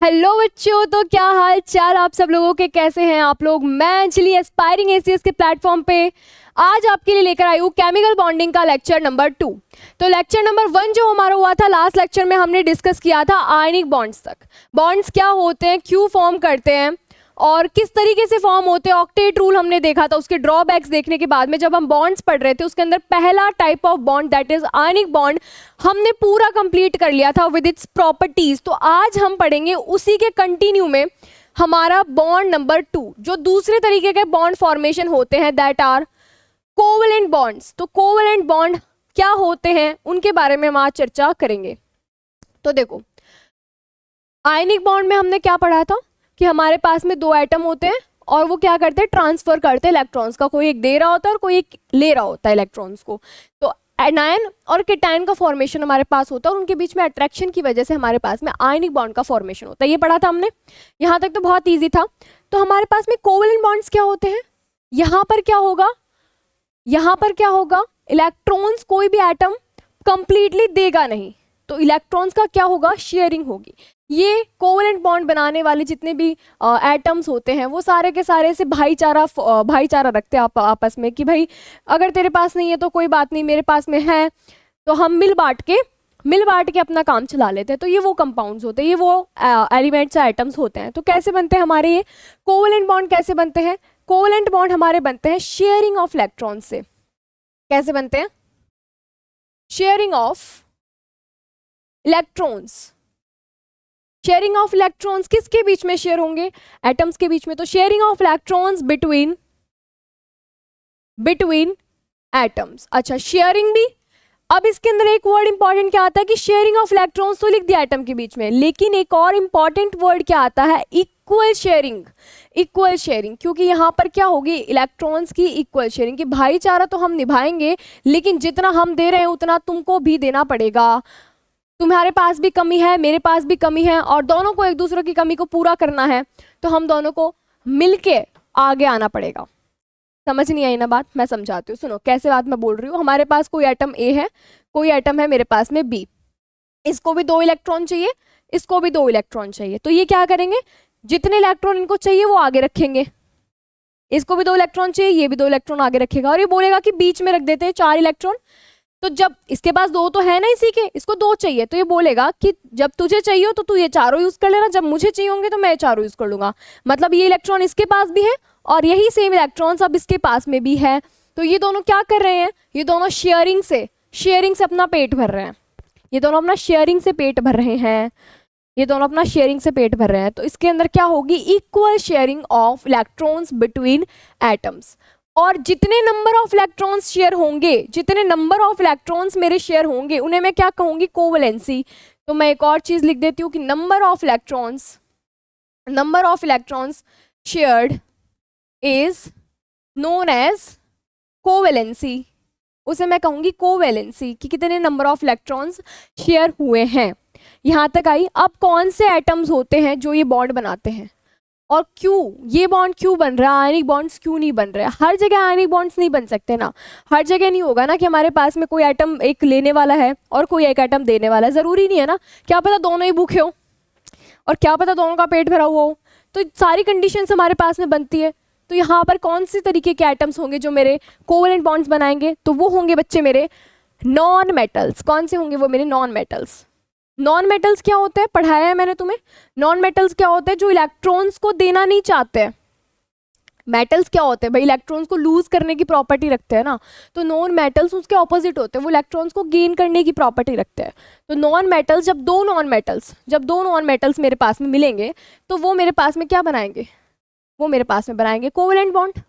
Hello बच्चों, तो क्या हाल चाल आप सब लोगों के, कैसे हैं आप लोग। मैं अंजलि एस्पायरिंग एसीएस के प्लेटफॉर्म पे आज आपके लिए लेकर आई हूँ केमिकल बॉन्डिंग का लेक्चर नंबर 2। तो लेक्चर नंबर 1 जो हमारा हुआ था, लास्ट लेक्चर में हमने डिस्कस किया था आयनिक बॉन्ड्स तक। बॉन्ड्स क्या होते हैं, क्यों फॉर्म करते हैं और किस तरीके से फॉर्म होते हैं। ऑक्टेट रूल हमने देखा था, उसके ड्रॉबैक्स देखने के बाद में जब हम बॉन्ड्स पढ़ रहे थे, उसके अंदर पहला type of bond that is ionic bond हमने पूरा कंप्लीट कर लिया था विद इट्स प्रॉपर्टीज। तो आज हम पढ़ेंगे उसी के कंटिन्यू में हमारा बॉन्ड नंबर 2, जो दूसरे तरीके के बॉन्ड फॉर्मेशन होते हैं, दैट आर कोवलेंट बॉन्ड्स। तो कोवलेंट बॉन्ड क्या होते हैं उनके बारे में हम आज चर्चा करेंगे। तो देखो, आयनिक बॉन्ड में हमने क्या पढ़ा था कि हमारे पास में दो एटम होते हैं और वो क्या करते हैं, ट्रांसफर करते हैं इलेक्ट्रॉन्स का। कोई एक दे रहा होता है और कोई एक ले रहा होता है इलेक्ट्रॉन्स को। तो एनायन और केटायन का फॉर्मेशन हमारे पास होता है और उनके बीच में अट्रैक्शन की वजह से हमारे पास में आयनिक बॉन्ड का फॉर्मेशन होता है। ये पढ़ा था हमने, यहाँ तक तो बहुत ईजी था। तो हमारे पास में कोवलेंट बॉन्ड्स क्या होते हैं, यहाँ पर क्या होगा, यहाँ पर क्या होगा, इलेक्ट्रॉन्स कोई भी एटम कंप्लीटली देगा नहीं, तो इलेक्ट्रॉन्स का क्या होगा, शेयरिंग होगी। ये कोवलेंट बॉन्ड बनाने वाले जितने भी एटम्स होते हैं वो सारे के सारे से भाईचारा रखते हैं आपस में, कि भाई अगर तेरे पास नहीं है तो कोई बात नहीं, मेरे पास में है, तो हम मिल बांट के अपना काम चला लेते हैं। तो ये वो कंपाउंड्स होते हैं, ये वो एलिमेंट्स एटम्स होते हैं। तो कैसे बनते हैं हमारे ये कोवलेंट बॉन्ड, कैसे बनते हैं कोवलेंट बॉन्ड, हमारे बनते हैं शेयरिंग ऑफ इलेक्ट्रॉन से। कैसे बनते हैं, sharing of electrons. Sharing of electrons किसके बीच में शेयर होंगे, एटम्स के बीच में। तो sharing of electrons between atoms. अच्छा, शेयरिंग भी। अब इसके अंदर एक वर्ड इंपॉर्टेंट क्या आता है कि शेयरिंग ऑफ इलेक्ट्रॉन्स तो लिख दिया एटम के बीच में, लेकिन एक और इंपॉर्टेंट वर्ड क्या आता है, इक्वल शेयरिंग। इक्वल शेयरिंग, क्योंकि यहाँ पर क्या होगी, इलेक्ट्रॉन्स की इक्वल शेयरिंग, कि भाईचारा तो हम निभाएंगे लेकिन जितना हम दे रहे हैं उतना तुमको भी देना पड़ेगा। तुम्हारे पास भी कमी है, मेरे पास भी कमी है, और दोनों को एक दूसरे की कमी को पूरा करना है, तो हम दोनों को मिलके आगे आना पड़ेगा। समझ नहीं आई ना बात, मैं समझाती हूँ, सुनो कैसे बात मैं बोल रही हूँ। हमारे पास कोई एटम ए है, कोई एटम है मेरे पास में बी, इसको भी 2 इलेक्ट्रॉन चाहिए, इसको भी 2 इलेक्ट्रॉन चाहिए। तो ये क्या करेंगे, जितने इलेक्ट्रॉन इनको चाहिए वो आगे रखेंगे, इसको भी 2 इलेक्ट्रॉन चाहिए, ये भी 2 इलेक्ट्रॉन आगे रखेगा, और ये बोलेगा कि बीच में रख देते हैं 4 इलेक्ट्रॉन। तो जब इसके पास 2 तो है ना इसी के, इसको 2 चाहिए, तो ये बोलेगा कि जब तुझे चाहिए हो तो तू ये चारों यूज कर लेना, जब मुझे चाहिए होंगे तो मैं चारों यूज कर लूंगा। मतलब ये इलेक्ट्रॉन इसके पास भी है और यही सेम इलेक्ट्रॉन्स अब इसके पास में भी है। तो ये दोनों क्या कर रहे हैं, ये दोनों शेयरिंग से अपना पेट भर रहे हैं। ये दोनों अपना शेयरिंग से पेट भर रहे हैं, ये दोनों अपना शेयरिंग से पेट भर रहे हैं। तो इसके अंदर क्या होगी, equal sharing of electrons between atoms. और जितने नंबर ऑफ इलेक्ट्रॉन्स शेयर होंगे, जितने नंबर ऑफ इलेक्ट्रॉन्स मेरे शेयर होंगे, उन्हें मैं क्या कहूंगी, कोवलेंसी। तो मैं एक और चीज लिख देती हूँ कि number of electrons shared is known as covalency. उसे मैं कहूंगी कोवलेंसी, कि कितने नंबर ऑफ इलेक्ट्रॉन्स शेयर हुए हैं। यहां तक आई। अब कौन से एटम्स होते हैं जो ये बॉन्ड बनाते हैं और क्यों ये बॉन्ड क्यों बन रहा है, आयनिक बॉन्ड्स क्यों नहीं बन रहे। हर जगह आयनिक बॉन्ड्स नहीं बन सकते ना, हर जगह नहीं होगा ना कि हमारे पास में कोई एटम एक लेने वाला है और कोई एक एटम देने वाला है, जरूरी नहीं है ना। क्या पता दोनों ही भूखे हो और क्या पता दोनों का पेट भरा हुआ हो। तो सारी कंडीशंस हमारे पास में बनती है। तो यहाँ पर कौन सी तरीके के एटम्स होंगे जो मेरे कोवलेंट बॉन्ड्स बनाएंगे, तो वो होंगे बच्चे मेरे नॉन मेटल्स। कौन से होंगे वो, मेरे नॉन मेटल्स। नॉन मेटल्स क्या होते हैं, पढ़ाया है मैंने तुम्हें। नॉन मेटल्स क्या होते हैं, जो इलेक्ट्रॉन्स को देना नहीं चाहते हैं। मेटल्स क्या होते हैं भाई, इलेक्ट्रॉन्स को लूज करने की प्रॉपर्टी रखते हैं ना। तो नॉन मेटल्स उसके ऑपोजिट होते हैं, वो इलेक्ट्रॉन्स को गेन करने की प्रॉपर्टी रखते हैं। तो नॉन मेटल्स, जब दो नॉन मेटल्स मेरे पास में मिलेंगे तो वो मेरे पास में क्या बनाएंगे, वो मेरे पास में बनाएंगे कोवलेंट बॉन्ड।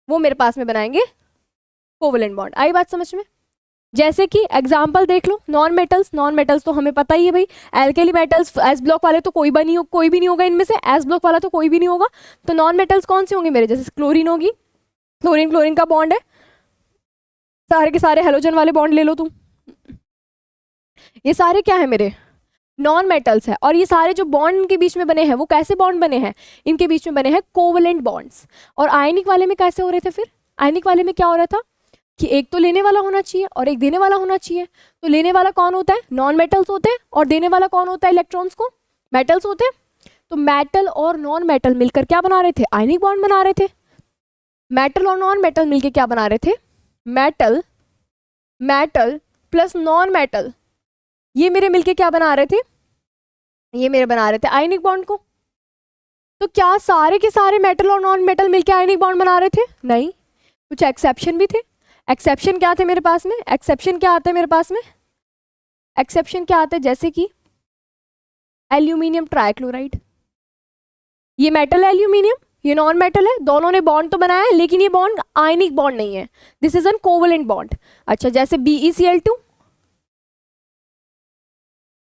वो मेरे पास में बनाएंगे कोवलेंट बॉन्ड। आई बात समझ में। जैसे कि एग्जाम्पल देख लो, नॉन मेटल्स तो हमें पता ही है भाई। एल्केली मेटल्स, एस ब्लॉक वाले तो कोई भी नहीं होगा इनमें से, एस ब्लॉक वाला तो कोई भी नहीं होगा। तो नॉन मेटल्स कौन से होंगे मेरे, जैसे क्लोरीन होगी, क्लोरीन का बॉन्ड है, सारे के सारे हेलोजन वाले बॉन्ड ले लो तुम, ये सारे क्या है मेरे नॉन मेटल्स है। और ये सारे जो बॉन्ड इनके बीच में बने हैं वो कैसे बॉन्ड बने हैं, इनके बीच में बने हैं कोवलेंट बॉन्ड्स। और आयनिक वाले में कैसे हो रहे थे फिर, आयनिक वाले में क्या हो रहा था कि एक तो लेने वाला होना चाहिए और एक देने वाला होना चाहिए। तो लेने वाला कौन होता है, नॉन मेटल्स होते हैं, और देने वाला कौन होता है, इलेक्ट्रॉन्स को मेटल्स होते हैं। तो मेटल और नॉन मेटल मिलकर क्या बना रहे थे? आयनिक बॉन्ड बना रहे थे। मेटल और नॉन मेटल मिलकर क्या बना रहे थे? मेटल प्लस नॉन मेटल, ये मेरे मिलके क्या बना रहे थे? ये मेरे बना रहे थे आयनिक बॉन्ड को। तो क्या सारे के सारे मेटल और नॉन मेटल मिलके आयनिक बॉन्ड बना रहे थे? नहीं, कुछ एक्सेप्शन भी थे। एक्सेप्शन क्या थे मेरे पास में? एक्सेप्शन क्या आते हैं मेरे पास में? एक्सेप्शन क्या आते हैं? जैसे कि एल्यूमिनियम ट्राइक्लोराइड, ये मेटल है एल्यूमिनियम, ये नॉन मेटल है, दोनों ने बॉन्ड तो बनाया है लेकिन ये बॉन्ड आयनिक बॉन्ड नहीं है, this is an covalent bond. अच्छा, जैसे BeCl2,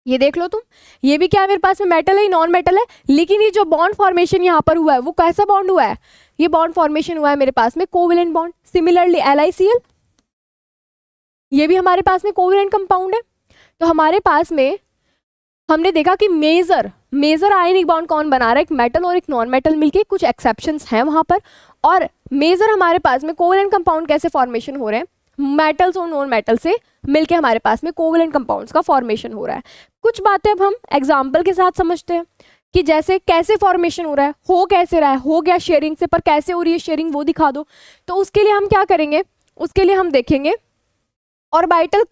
ये देख लो तुम, ये भी क्या है मेरे पास में? मेटल है, नॉन मेटल है, लेकिन ये जो बॉन्ड फॉर्मेशन यहाँ पर हुआ है वो कैसा बॉन्ड हुआ है? ये बॉन्ड फॉर्मेशन हुआ है मेरे पास में कोवेलेंट बॉन्ड। सिमिलरली LiCl, ये भी हमारे पास में कोवेलेंट कंपाउंड है। तो हमारे पास में हमने देखा कि मेजर आयनिक बॉन्ड कौन बना रहा है? एक मेटल और एक नॉन मेटल मिलके, कुछ एक्सेप्शंस हैं वहां पर, और मेजर हमारे पास में कोवेलेंट कंपाउंड कैसे फॉर्मेशन हो रहे हैं? मेटल्स और नॉन मेटल से मिलके हमारे पास में कोवेलेंट कंपाउंड्स का फॉर्मेशन हो रहा है। कुछ बातें अब हम एग्जाम्पल के साथ समझते हैं कि जैसे कैसे फॉर्मेशन हो रहा है, हो कैसे रहा है, हो गया शेयरिंग से, पर कैसे हो रही है शेयरिंग वो दिखा दो। तो उसके लिए हम क्या करेंगे? उसके लिए हम देखेंगे orbital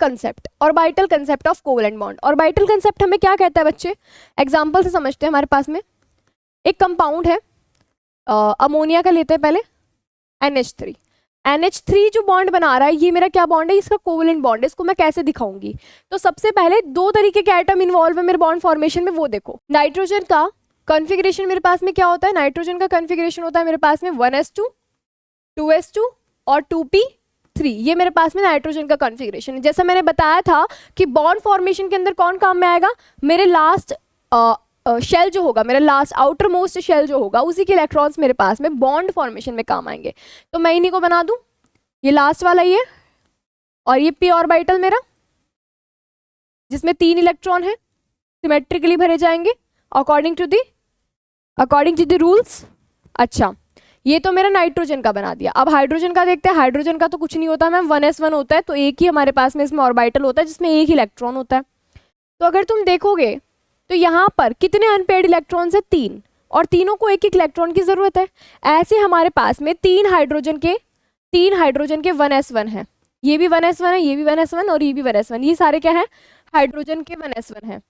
concept of covalent bond. Orbital concept हमें क्या कहता है बच्चे? एग्जाम्पल से समझते हैं। हमारे पास में एक कंपाउंड है, अमोनिया का लेते हैं पहले, NH3 जो बॉन्ड बना रहा है, ये मेरा क्या बॉन्ड है? इसका कोवेलेंट बॉन्ड है। इसको मैं कैसे दिखाऊंगी? तो सबसे पहले दो तरीके के एटम इन्वॉल्व है मेरे बॉन्ड फॉर्मेशन में, वो देखो। नाइट्रोजन का कॉन्फ़िगरेशन मेरे पास में क्या होता है? नाइट्रोजन का कॉन्फ़िगरेशन होता है मेरे पास में 1s2, 2s2 और 2p3, ये मेरे पास में नाइट्रोजन का कॉन्फ़िगरेशन है। जैसा मैंने बताया था कि बॉन्ड फॉर्मेशन के अंदर कौन काम में आएगा? मेरे लास्ट शेल जो होगा, मेरा लास्ट आउटर मोस्ट शेल जो होगा, उसी के इलेक्ट्रॉन्स मेरे पास में बॉन्ड फॉर्मेशन में काम आएंगे। तो मैं इन्हीं को बना दूं, ये लास्ट वाला ये, और ये p ऑर्बिटल मेरा, जिसमें 3 इलेक्ट्रॉन है, सिमेट्रिकली भरे जाएंगे अकॉर्डिंग टू द रूल्स। अच्छा, ये तो मेरा नाइट्रोजन का बना दिया। अब हाइड्रोजन का देखते हैं। हाइड्रोजन का तो कुछ नहीं होता मैम, 1s1 होता है, तो एक ही हमारे पास में इसमें ऑर्बिटल होता है जिसमें एक इलेक्ट्रॉन होता है। तो अगर तुम देखोगे तो यहाँ पर कितने अनपेयर्ड इलेक्ट्रॉन्स है? 3, और तीनों को एक एक इलेक्ट्रॉन की जरूरत है। ऐसे हमारे पास में 3 हाइड्रोजन के 1s1 है, ये भी 1s1 है, ये भी 1s1 और ये भी 1s1, ये सारे क्या है? हाइड्रोजन के 1s1 है।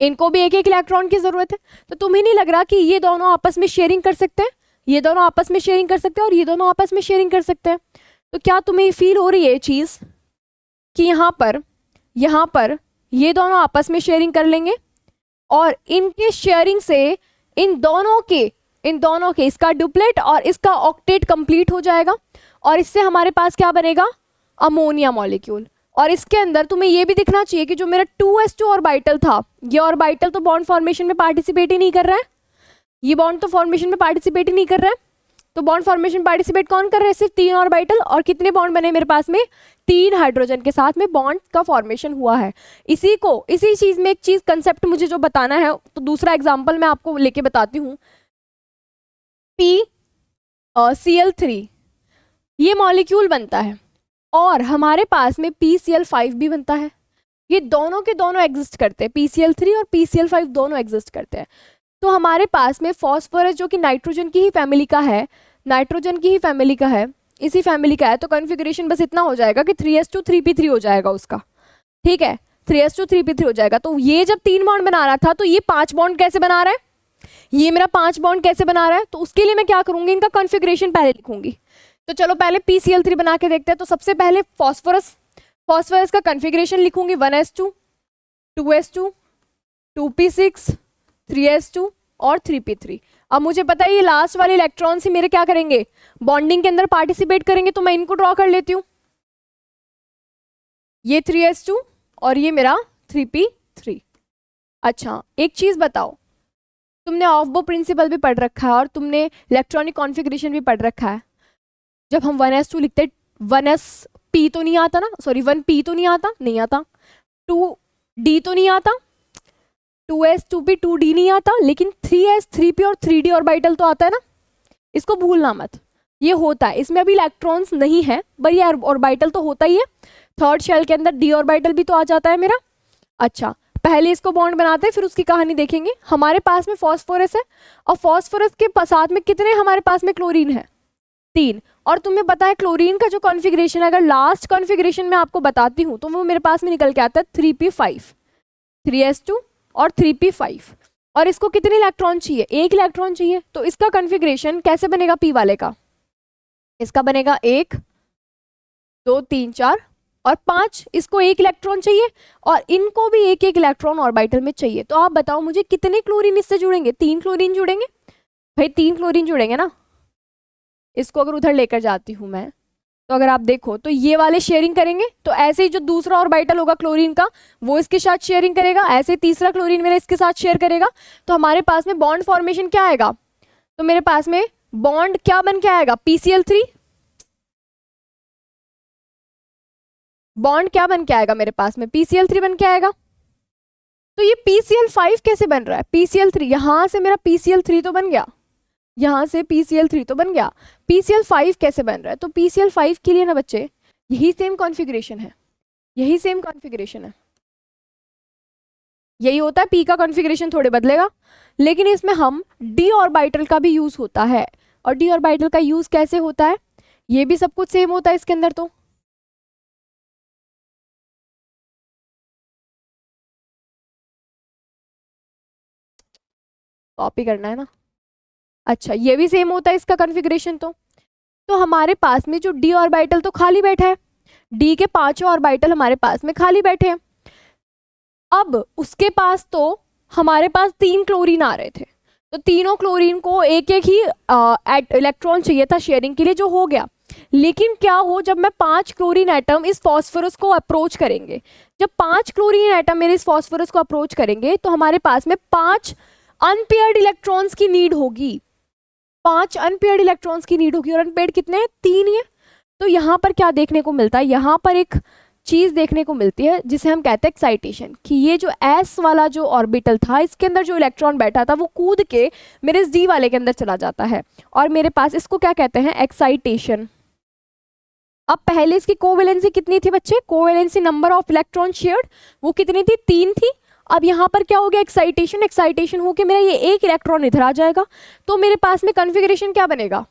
इनको भी एक एक इलेक्ट्रॉन की जरूरत है। तो तुम्हें नहीं लग रहा कि ये दोनों आपस में शेयरिंग कर सकते हैं? ये दोनों आपस में शेयरिंग कर सकते हैं और ये दोनों आपस में शेयरिंग कर सकते हैं। तो क्या तुम्हें फील हो रही है ये चीज कि यहाँ पर ये दोनों आपस में शेयरिंग कर लेंगे, और इनके शेयरिंग से इन दोनों के इसका डुप्लेट और इसका ऑक्टेट कंप्लीट हो जाएगा, और इससे हमारे पास क्या बनेगा? Ammonia molecule. और इसके अंदर तुम्हें ये भी दिखना चाहिए कि जो मेरा 2s2 ऑर्बिटल था, ये ऑर्बिटल तो बॉन्ड फॉर्मेशन में पार्टिसिपेट ही नहीं कर रहा है, ये बॉन्ड तो फॉर्मेशन में पार्टिसिपेट ही नहीं कर रहा है। तो बॉन्ड फॉर्मेशन पार्टिसिपेट कौन कर रहा है? सिर्फ 3 ऑर्बिटल, और कितने बॉन्ड बने मेरे पास में? 3 हाइड्रोजन के साथ में बॉन्ड का फॉर्मेशन हुआ है। इसी चीज में एक चीज कंसेप्ट मुझे जो बताना है, तो दूसरा एग्जांपल मैं आपको लेके बताती हूँ। PCl3 ये मॉलिक्यूल बनता है, और हमारे पास में PCl5 भी बनता है। ये दोनों के दोनों एग्जिस्ट करते हैं, PCl3 और PCl5 दोनों एग्जिस्ट करते हैं। तो हमारे पास में फॉस्फोरस जो कि नाइट्रोजन की ही फैमिली का है, इसी फैमिली का है, तो कॉन्फ़िगरेशन बस इतना हो जाएगा कि 3s2 3p3 हो जाएगा उसका, ठीक है, 3s2 3p3 हो जाएगा। तो ये जब 3 बॉन्ड बना रहा था, तो ये 5 बॉन्ड कैसे बना रहा है? ये मेरा 5 बॉन्ड कैसे बना रहा है? तो उसके लिए मैं क्या करूंगी? इनका कॉन्फ़िगरेशन पहले लिखूंगी। तो चलो पहले PCl3 बना के देखते हैं। तो सबसे पहले फॉस्फोरस का कॉन्फ़िगरेशन लिखूंगी, 1s2, 2s2, 2p6, 3s2 और 3p3। अब मुझे पता है ये लास्ट वाले इलेक्ट्रॉन से मेरे क्या करेंगे? बॉन्डिंग के अंदर पार्टिसिपेट करेंगे। तो मैं इनको ड्रॉ कर लेती हूँ, ये 3s2 और ये मेरा 3p3। अच्छा, एक चीज बताओ, तुमने ऑफ-बो प्रिंसिपल भी पढ़ रखा है और तुमने इलेक्ट्रॉनिक कॉन्फ़िगरेशन भी पढ़ रखा है। जब हम 1s2 लिखते 1sp तो नहीं आता ना, सॉरी 1p तो नहीं आता, 2d तो नहीं आता, 2s 2p 2d नहीं आता, लेकिन 3s 3p और 3d ऑर्बिटल तो आता है ना, इसको भूलना मत, ये होता है। इसमें अभी इलेक्ट्रॉन्स नहीं है, पर ये ऑर्बिटल तो होता ही है। थर्ड शेल के अंदर d ऑर्बिटल भी तो आ जाता है मेरा। अच्छा, पहले इसको बॉन्ड बनाते हैं फिर उसकी कहानी देखेंगे। हमारे पास में फॉस्फोरस है और फॉस्फोरस के साथ में कितने हमारे पास में क्लोरीन है, 3। और तुम्हें पता है क्लोरीन का जो कॉन्फ़िगरेशन है, अगर लास्ट कॉन्फ़िगरेशन में आपको बताती हूँ तो वो मेरे पास में निकल के आता है 3p5, 3s2 और 3p5। और इसको कितने इलेक्ट्रॉन चाहिए, 1 इलेक्ट्रॉन चाहिए। तो इसका कॉन्फ़िगरेशन कैसे बनेगा p वाले का, इसका बनेगा 1 2 3 4 और 5। इसको 1 इलेक्ट्रॉन चाहिए और इनको भी 1 इलेक्ट्रॉन ऑर्बिटल में चाहिए। तो आप बताओ मुझे कितने क्लोरीन इससे जुड़ेंगे, 3 क्लोरीन जुड़ेंगे भाई, 3 क्लोरीन जुड़ेंगे ना। इसको अगर उधर लेकर जाती हूँ मैं, तो अगर आप देखो तो ये वाले शेयरिंग करेंगे, तो ऐसे ही जो दूसरा ऑर्बिटल होगा क्लोरीन का वो इसके साथ शेयरिंग करेगा, ऐसे तीसरा क्लोरीन मेरा इसके साथ शेयर करेगा। तो हमारे पास में बॉन्ड फॉर्मेशन क्या आएगा, तो मेरे पास में बॉन्ड क्या बन के आएगा, PCl3। बॉन्ड क्या बन के आएगा मेरे पास में, PCl3 बन के आएगा। तो ये PCl5 कैसे बन रहा है, PCl3, यहां से मेरा PCl3 तो बन गया, यहां से PCl3 तो बन गया, PCl5 कैसे बन रहा है। तो PCl5 के लिए ना बच्चे यही सेम कॉन्फ़िगरेशन है, यही सेम कॉन्फ़िगरेशन है, यही होता है। p का कॉन्फ़िगरेशन थोड़े बदलेगा, लेकिन इसमें हम d ऑर्बिटल का भी यूज होता है। और d ऑर्बिटल का यूज कैसे होता है, ये भी सब कुछ सेम होता है इसके अंदर। तो कॉपी करना है ना, अच्छा ये भी सेम होता है इसका कॉन्फ़िगरेशन। तो हमारे पास में जो d ऑर्बिटल तो खाली बैठा है, d के 5 ऑर्बिटल हमारे पास में खाली बैठे हैं। अब उसके पास तो हमारे पास 3 क्लोरीन आ रहे थे, तो तीनों क्लोरीन को एक एक ही इलेक्ट्रॉन चाहिए था शेयरिंग के लिए, जो हो गया। लेकिन क्या हो, जब मैं 5 क्लोरीन एटम इस फॉस्फोरस को अप्रोच करेंगे, जब 5 क्लोरीन एटम मेरे इस फॉस्फोरस को अप्रोच करेंगे, तो हमारे पास में 5 अनपेयर्ड इलेक्ट्रॉन्स की नीड होगी, 5 अनपेयर्ड इलेक्ट्रॉन्स की नीड होगी। और अनपेयर्ड कितने हैं, 3 ही है। तो यहाँ पर क्या देखने को मिलता है, यहाँ पर एक चीज देखने को मिलती है जिसे हम कहते हैं एक्साइटेशन, कि ये जो s वाला जो ऑर्बिटल था इसके अंदर जो इलेक्ट्रॉन बैठा था वो कूद के मेरे इस d वाले के अंदर चला जाता है और मेरे पास, इसको क्या कहते हैं, एक्साइटेशन। अब पहले इसकी कोवेलेंसी कितनी थी बच्चे, covalency number of electron shared वो कितनी थी, 3 थी। अब यहाँ पर क्या हो गया, एक्साइटेशन, एक्साइटेशन होके मेरा ये 1 इलेक्ट्रॉन इधर आ जाएगा। तो मेरे पास में कॉन्फ़िगरेशन क्या बनेगा,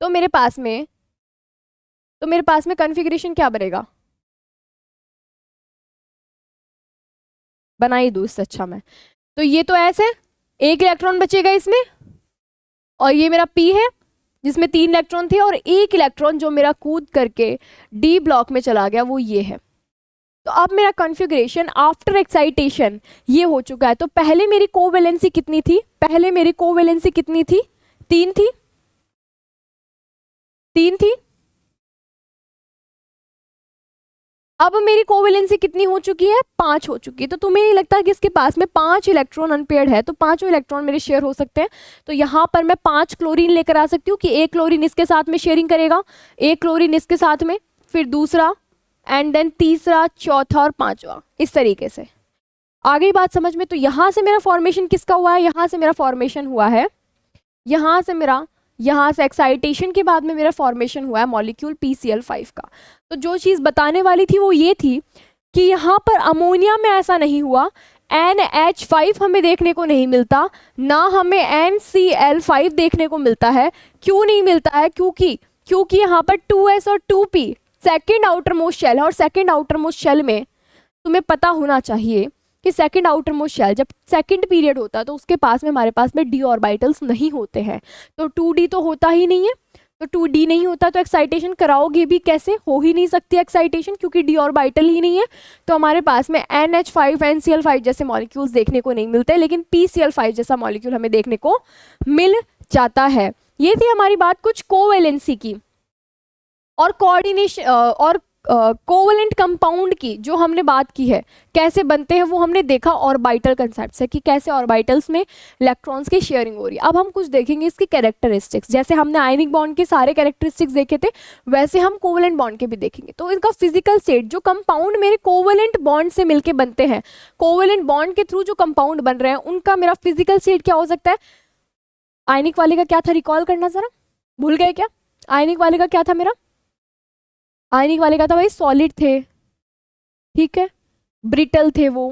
तो मेरे पास में कॉन्फ़िगरेशन क्या बनेगा, बना ही दूँ इससे अच्छा मैं। तो ये तो ऐसे 1 इलेक्ट्रॉन बचेगा इसमें, और ये मेरा p है जिसमें 3 इलेक्ट्रॉन थे, और 1 इलेक्ट्रॉन जो मेरा कूद करके d ब्लॉक में चला गया वो ये है। तो अब मेरा कॉन्फ़िगरेशन आफ्टर एक्साइटेशन ये हो चुका है। तो पहले मेरी कोवेलेंसी कितनी थी, पहले मेरी कोवेलेंसी कितनी थी, 3 थी, 3 थी। अब मेरी कोवेलेंसी कितनी हो चुकी है, 5 हो चुकी है। तो तुम्हें नहीं लगता कि इसके पास में 5 इलेक्ट्रॉन अनपेयर्ड है, तो 5 इलेक्ट्रॉन मेरे शेयर हो सकते हैं। तो यहाँ पर मैं 5 क्लोरीन लेकर आ सकती हूँ कि 1 क्लोरीन इसके साथ में शेयरिंग करेगा, 1 क्लोरीन इसके साथ में, फिर दूसरा, एंड देन तीसरा, चौथा और 5वां, इस तरीके से। आ गई बात समझ में। तो यहाँ से मेरा फॉर्मेशन किसका हुआ है, यहाँ से मेरा फॉर्मेशन हुआ है, यहाँ से एक्साइटेशन के बाद में मेरा फॉर्मेशन हुआ है मॉलिक्यूल PCl5 का। तो जो चीज़ बताने वाली थी वो ये थी कि यहाँ पर अमोनिया में ऐसा नहीं हुआ, NH5 हमें देखने को नहीं मिलता, ना हमें NCl5 देखने को मिलता है। क्यों नहीं मिलता है, क्योंकि यहाँ पर 2s और 2p second outer most shell है, और सेकेंड आउटर मोस्ट शेल में तुम्हें पता होना चाहिए कि सेकंड आउटर मोस्ट शेल जब सेकंड पीरियड होता है तो उसके पास में हमारे पास में d ऑर्बिटल्स नहीं होते हैं, तो 2d तो होता ही नहीं है। तो 2d नहीं होता तो एक्साइटेशन कराओगे भी कैसे, हो ही नहीं सकती एक्साइटेशन, क्योंकि d ऑर्बिटल ही नहीं है। तो हमारे पास में NH5 NCl5 जैसे मॉलिक्यूल्स देखने को नहीं मिलते, लेकिन PCl5 जैसा मॉलिक्यूल हमें देखने को मिल जाता है। ये थी हमारी बात कुछ कोवेलेंसी की और कोऑर्डिनेशन और कोवेलेंट कंपाउंड की जो हमने बात की है, कैसे बनते हैं वो हमने देखा ऑर्बिटल कंसेप्ट से, कि कैसे ऑर्बिटल्स में इलेक्ट्रॉन्स की शेयरिंग हो रही है। अब हम कुछ देखेंगे इसकी कैरेक्टरिस्टिक्स, जैसे हमने आयनिक बॉन्ड के सारे कैरेक्टरिस्टिक्स देखे थे वैसे हम कोवेलेंट बॉन्ड के भी देखेंगे। तो इनका फिजिकल स्टेट, जो कंपाउंड मेरे कोवेलेंट बॉन्ड से मिलके बनते हैं, कोवेलेंट बॉन्ड के थ्रू जो कंपाउंड बन रहे हैं उनका मेरा फिजिकल स्टेट क्या हो सकता है। आयनिक वाले का क्या था, रिकॉल करना जरा, भूल गए क्या, आयनिक वाले का क्या था मेरा, आयनिक वाले का था भाई सॉलिड थे, ठीक है, ब्रिटल थे वो,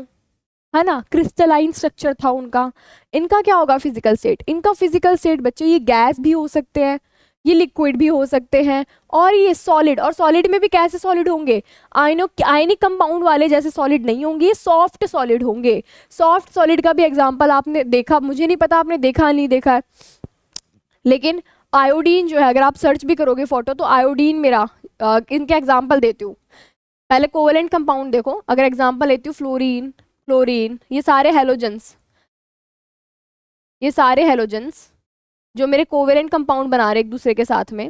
है ना, क्रिस्टलाइन स्ट्रक्चर था उनका। इनका क्या होगा फिजिकल स्टेट? इनका फिजिकल स्टेट बच्चों ये गैस भी हो सकते हैं, ये लिक्विड भी हो सकते हैं, और ये सॉलिड। और सॉलिड में भी कैसे सॉलिड होंगे? आयनिक कंपाउंड वाले जैसे सॉलिड नहीं होंगे, ये सॉफ्ट सॉलिड होंगे। सॉफ्ट सॉलिड का भी एग्जांपल आपने देखा, मुझे नहीं पता आपने देखा नहीं देखा है, लेकिन आयोडीन जो है, अगर आप सर्च भी करोगे फोटो तो आयोडीन मेरा इनके एग्जाम्पल देती हूँ। पहले कोवेलेंट कंपाउंड देखो, अगर एग्जाम्पल लेती हूँ फ्लोरीन, क्लोरीन, ये सारे हेलोजेंस, ये सारे हेलोजेंस जो मेरे कोवेलेंट कंपाउंड बना रहे एक दूसरे के साथ में,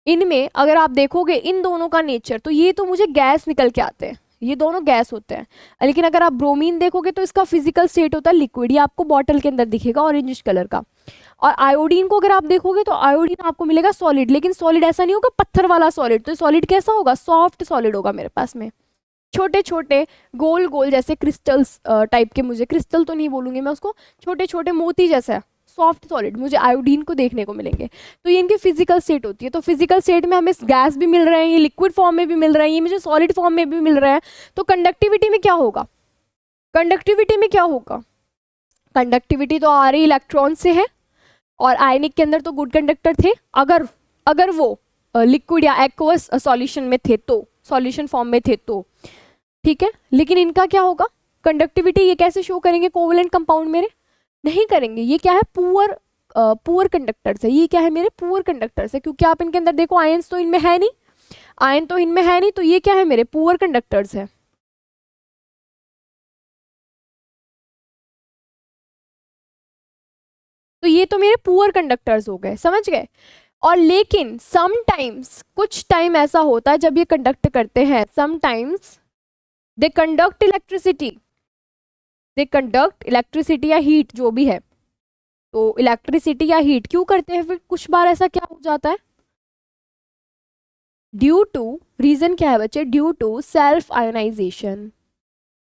इनमें अगर आप देखोगे इन दोनों का नेचर, तो ये तो मुझे गैस निकल के आते हैं, ये दोनों गैस होते हैं। लेकिन अगर आप ब्रोमीन देखोगे तो इसका फिजिकल स्टेट होता है लिक्विड, ये आपको बॉटल के अंदर दिखेगा ऑरेंजिश कलर का। और आयोडीन को अगर आप देखोगे तो आयोडीन आपको मिलेगा सॉलिड, लेकिन सॉलिड ऐसा नहीं होगा पत्थर वाला सॉलिड, तो सॉलिड कैसा होगा? सॉफ्ट सॉलिड होगा मेरे पास में, छोटे छोटे गोल गोल जैसे क्रिस्टल्स टाइप के, मुझे क्रिस्टल तो नहीं बोलूंगी मैं उसको, छोटे छोटे मोती जैसा सॉफ्ट सॉलिड मुझे आयोडीन को देखने को मिलेंगे। तो ये इनकी फिजिकल स्टेट होती है। तो फिजिकल स्टेट में हमें गैस भी मिल रहे हैं, ये लिक्विड फॉर्म में भी मिल रहे हैं, ये मुझे सॉलिड फॉर्म में भी मिल रहे हैं। तो कंडक्टिविटी में क्या होगा? कंडक्टिविटी में क्या होगा? कंडक्टिविटी तो आ रही इलेक्ट्रॉन से है, और आयनिक के अंदर तो गुड कंडक्टर थे, अगर वो लिक्विड या एक्वस सॉल्यूशन में थे, तो सॉल्यूशन फॉर्म में थे तो, ठीक है। लेकिन इनका क्या होगा कंडक्टिविटी? ये कैसे शो करेंगे कोवेलेंट कंपाउंड मेरे? नहीं करेंगे। ये क्या है? पुअर कंडक्टर्स है। ये क्या है? मेरे पुअर कंडक्टर्स है, क्योंकि आप इनके अंदर देखो आयंस तो इनमें है नहीं, आयन तो इनमें है नहीं, तो ये क्या है? मेरे पुअर कंडक्टर्स है। तो ये तो मेरे पुअर कंडक्टर्स हो गए, समझ गए। और लेकिन समटाइम्स, कुछ टाइम ऐसा होता है जब ये कंडक्ट करते हैं, sometimes they conduct electricity, they conduct electricity या हीट जो भी है। तो इलेक्ट्रिसिटी या हीट क्यों करते हैं? फिर कुछ बार ऐसा क्या हो जाता है? ड्यू टू, रीजन क्या है बच्चे? Due to self ionization,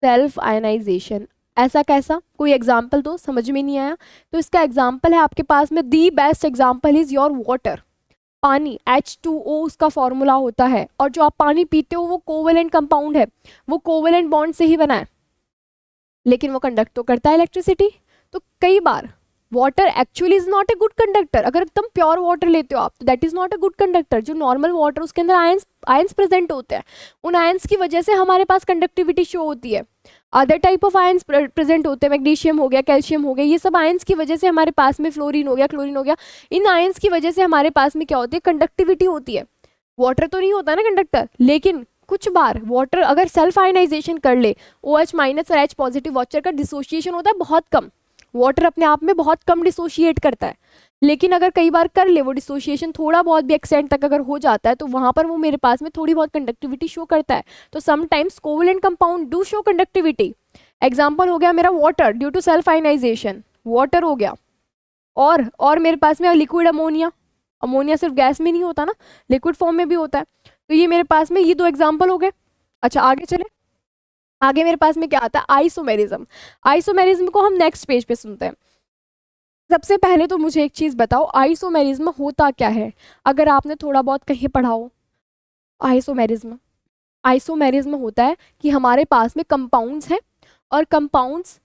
self ionization. ऐसा कैसा? कोई एग्जाम्पल दो, समझ में नहीं आया तो इसका एग्जाम्पल है आपके पास में, the best example is your water. पानी H2O उसका फॉर्मूला होता है, और जो आप पानी पीते हो वो कोवेलेंट कंपाउंड है, वो कोवेलेंट बॉन्ड से ही बना है, लेकिन वो कंडक्ट तो करता है इलेक्ट्रिसिटी। तो कई बार water actually is not a good conductor. अगर एकदम प्योर वाटर लेते हो आप तो that is not a good conductor. जो नॉर्मल वाटर उसके अंदर आयंस प्रेजेंट होते हैं, उन आयंस की वजह से हमारे पास कंडक्टिविटी शो होती है। Other type of ions present होते हैं, मैग्नीशियम हो गया, कैल्शियम हो गया, ये सब आयंस की वजह से हमारे पास में, फ्लोरीन हो गया, क्लोरीन हो गया, इन आयंस की वजह से हमारे पास में क्या होती है? कंडक्टिविटी होती है। वाटर तो नहीं होता ना कंडक्टर, लेकिन कुछ बार वाटर अगर सेल्फ आयनाइजेशन कर ले, OH माइनस और H पॉजिटिव, वाटर का डिसोसिएशन होता है बहुत कम, वाटर अपने आप में बहुत कम डिसोशिएट करता है। लेकिन अगर कई बार कर ले वो डिसोशिएशन, थोड़ा बहुत भी एक्सटेंट तक अगर हो जाता है, तो वहां पर वो मेरे पास में थोड़ी बहुत कंडक्टिविटी शो करता है। तो sometimes covalent compound do show conductivity. Example हो गया मेरा water due to self ionization, water हो गया। और मेरे पास में लिक्विड अमोनिया, अमोनिया सिर्फ गैस में नहीं होता ना, लिक्विड फॉर्म में भी होता है। तो ये मेरे पास में ये दो एग्जाम्पल हो गए। अच्छा आगे चले, आगे मेरे पास में क्या आता है? आइसोमेरिज्म। आइसोमेरिज्म को हम नेक्स्ट पेज पे सुनते हैं। सबसे पहले तो मुझे एक चीज बताओ, आइसोमेरिज्म होता क्या है? अगर आपने थोड़ा बहुत कहीं पढ़ा हो आइसोमेरिज्म, आइसोमेरिज्म होता है कि हमारे पास में कंपाउंड्स हैं, और कंपाउंड्स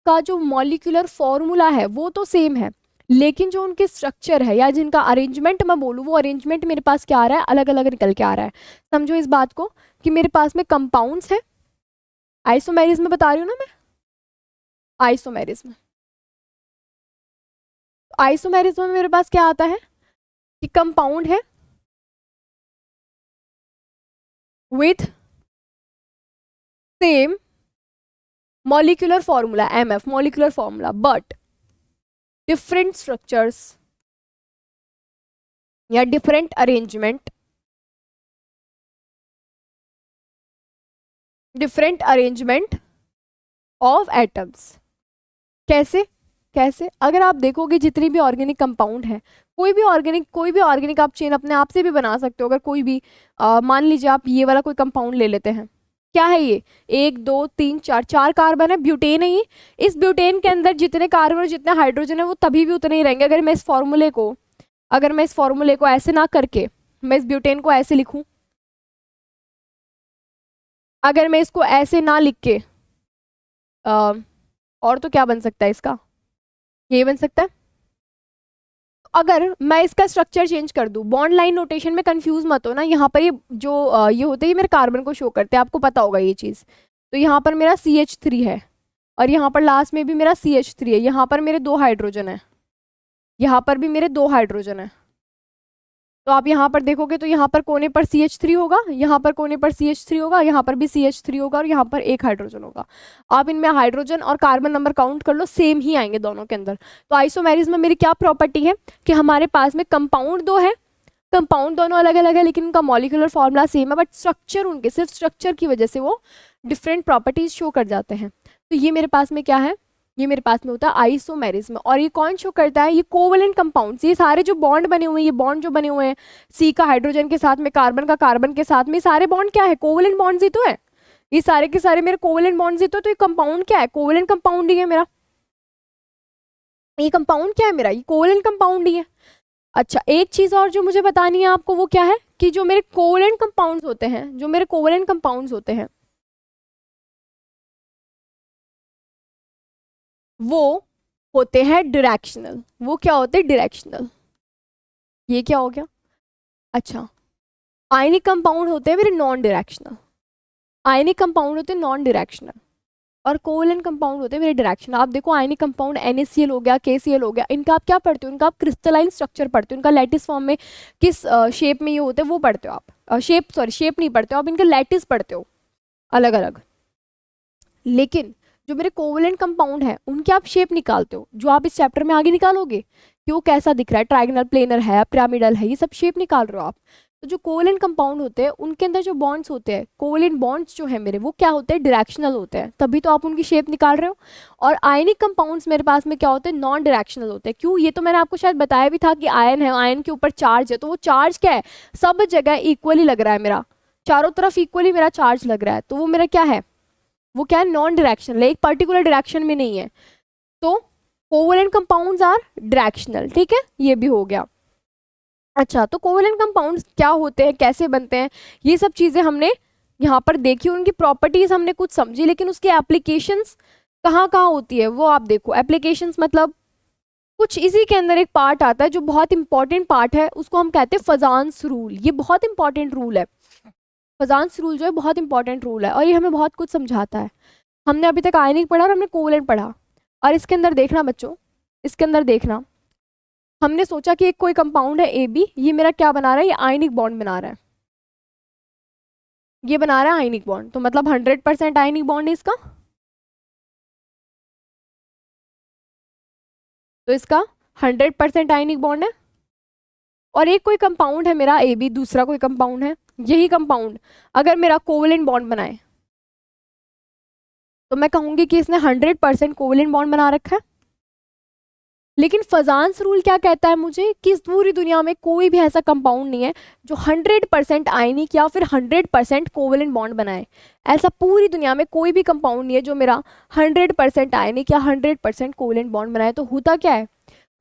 का जो मॉलिक्यूलर फॉर्मूला है वो तो सेम है, लेकिन जो उनके स्ट्रक्चर है या जिनका अरेंजमेंट मैं बोलूँ, वो अरेंजमेंट मेरे पास क्या आ रहा है? अलग अलग निकल के आ रहा है। समझो इस बात को कि मेरे पास में कंपाउंड्स है, आइसोमेरिज्म बता रही हूँ ना मैं, आइसोमेरिज्म। आइसोमेरिज्म में मेरे पास क्या आता है कि कंपाउंड है with same molecular formula, MF molecular formula, but different structures या different arrangement, different arrangement of atoms. कैसे? कैसे? अगर आप देखोगे जितनी भी ऑर्गेनिक कंपाउंड है, कोई भी ऑर्गेनिक आप चेन अपने आप से भी बना सकते हो। अगर कोई भी मान लीजिए आप ये वाला कोई कंपाउंड ले लेते हैं, क्या है ये? 1 2 3 4, 4 कार्बन है, ब्यूटेन है ये। इस ब्यूटेन के अंदर जितने कार्बन और जितने हाइड्रोजन है वो तभी भी उतने ही रहेंगे। अगर मैं इस फॉर्मूले को ऐसे ना करके मैं इस ब्यूटेन को ऐसे लिखूं, अगर मैं इसको ऐसे ना लिख के और तो क्या बन सकता है इसका, ये बन सकता है। अगर मैं इसका स्ट्रक्चर चेंज कर दूं, बॉन्ड लाइन नोटेशन में कंफ्यूज मत हो ना, यहाँ पर ये जो ये होते हैं ये मेरे कार्बन को शो करते हैं, आपको पता होगा ये चीज़। तो यहाँ पर मेरा CH3 है और यहाँ पर लास्ट में भी मेरा CH3 है, यहाँ पर मेरे 2 हाइड्रोजन है, यहाँ पर भी मेरे 2 हाइड्रोजन है। तो आप यहाँ पर देखोगे तो यहाँ पर कोने पर CH3 होगा, यहाँ पर कोने पर CH3 होगा, यहाँ पर भी CH3 होगा और यहाँ पर 1 हाइड्रोजन होगा। आप इनमें हाइड्रोजन और कार्बन नंबर काउंट कर लो, सेम ही आएंगे दोनों के अंदर। तो आइसोमेरिज्म में मेरी क्या प्रॉपर्टी है कि हमारे पास में कंपाउंड 2 है, कंपाउंड दोनों अलग अलग है लेकिन उनका मॉलिक्यूलर फॉर्मूला सेम है, बट स्ट्रक्चर उनके सिर्फ स्ट्रक्चर की वजह से वो डिफरेंट प्रॉपर्टीज शो कर जाते हैं। तो ये मेरे पास में क्या है, ये मेरे पास में होता है आइसोमेरिज्म। और ये कौन शो करता है, ये कोवेलेंट कंपाउंड्स, ये सारे जो बॉन्ड बने हुए हैं, ये बॉन्ड जो बने हुए हैं सी का हाइड्रोजन के साथ में, कार्बन का कार्बन के साथ में, सारे बॉन्ड क्या है, कोवेलेंट बॉन्ड्स ही तो है, ये सारे के सारे मेरे कोवेलेंट बॉन्ड्स ही तो ये कंपाउंड क्या है, कोवेलेंट कंपाउंड ही है मेरा। ये कंपाउंड क्या है मेरा, ये कोवेलेंट कंपाउंड ही है। अच्छा, एक चीज और जो मुझे बतानी है आपको, वो क्या है कि जो मेरे कोवेलेंट कंपाउंड्स होते हैं, जो मेरे कोवेलेंट कंपाउंड्स होते हैं वो होते हैं डायरेक्शनल। वो क्या होते हैं, डायरेक्शनल। ये क्या हो गया, अच्छा आयनिक कंपाउंड होते हैं मेरे नॉन डायरेक्शनल, आयनिक कंपाउंड होते हैं नॉन डायरेक्शनल और कोवेलेंट कंपाउंड होते हैं मेरे डायरेक्शनल। आप देखो आयनिक कंपाउंड NaCl हो गया, KCl हो गया, इनका आप क्या पढ़ते हो, इनका आप क्रिस्टलाइन स्ट्रक्चर पढ़ते हो, इनका लैटिस फॉर्म में किस शेप में ये होते हैं वो पढ़ते हो आप, शेप नहीं पढ़ते हो आप, इनका लैटिस पढ़ते हो अलग अलग। लेकिन जो मेरे कोवेलेंट कंपाउंड है उनके आप शेप निकालते हो, जो आप इस चैप्टर में आगे निकालोगे कि वो कैसा दिख रहा है, ट्राइगोनल, प्लेनर है, पिरामिडल है, ये सब शेप निकाल रहे हो आप। तो जो कोवेलेंट कंपाउंड होते हैं उनके अंदर जो बॉन्ड्स होते हैं, कोवेलेंट बॉन्ड्स जो है मेरे, वो क्या होते हैं, डायरेक्शनल होते हैं, तभी तो आप उनकी शेप निकाल रहे हो। और आयनिक कंपाउंड्स मेरे पास में क्या होते हैं, नॉन डायरेक्शनल होते हैं। क्यों, ये तो मैंने आपको शायद बताया भी था कि आयन है, आयन के ऊपर चार्ज है, तो वो चार्ज क्या है, सब जगह इक्वली लग रहा है मेरा, चारों तरफ इक्वली मेरा चार्ज लग रहा है, तो वो मेरा क्या है, वो क्या है, नॉन डायरेक्शनल, एक पर्टिकुलर डायरेक्शन में नहीं है। तो कोवेलेंट कंपाउंड्स आर डायरेक्शनल, ठीक है, ये भी हो गया। अच्छा, तो कोवेलेंट कंपाउंड्स क्या होते हैं, कैसे बनते हैं, ये सब चीजें हमने यहाँ पर देखी, उनकी प्रॉपर्टीज हमने कुछ समझी, लेकिन उसकी एप्लीकेशंस कहाँ कहाँ होती है वो आप देखो। एप्लीकेशंस मतलब कुछ इसी के अंदर एक पार्ट आता है जो बहुत इंपॉर्टेंट पार्ट है, उसको हम कहते हैं फजान्स रूल। ये बहुत इंपॉर्टेंट रूल है, फजान्स रूल जो है बहुत इंपॉर्टेंट रूल है और ये हमें बहुत कुछ समझाता है। हमने अभी तक आयनिक पढ़ा और हमने कोवेलेंट पढ़ा, और इसके अंदर देखना बच्चों, इसके अंदर देखना, हमने सोचा कि एक कोई कंपाउंड है AB, ये मेरा क्या बना रहा है, ये आयनिक बॉन्ड बना रहा है, ये बना रहा है आयनिक बॉन्ड, तो मतलब 100% आयनिक बॉन्ड है इसका, तो इसका 100% आयनिक बॉन्ड है। और एक कोई कंपाउंड है मेरा AB, दूसरा कोई कंपाउंड है, यही कंपाउंड अगर मेरा कोवेलेंट बॉन्ड बनाए तो मैं कहूंगी कि इसने 100% कोवेलेंट बॉन्ड बना रखा है। लेकिन फजान्स रूल क्या कहता है मुझे कि इस पूरी दुनिया में कोई भी ऐसा कंपाउंड नहीं है जो 100% आयनिक या फिर 100% कोवेलेंट बॉन्ड बनाए। ऐसा पूरी दुनिया में कोई भी कंपाउंड नहीं है जो मेरा 100% आयनिक या 100% कोवेलेंट बॉन्ड बनाए। तो होता क्या है,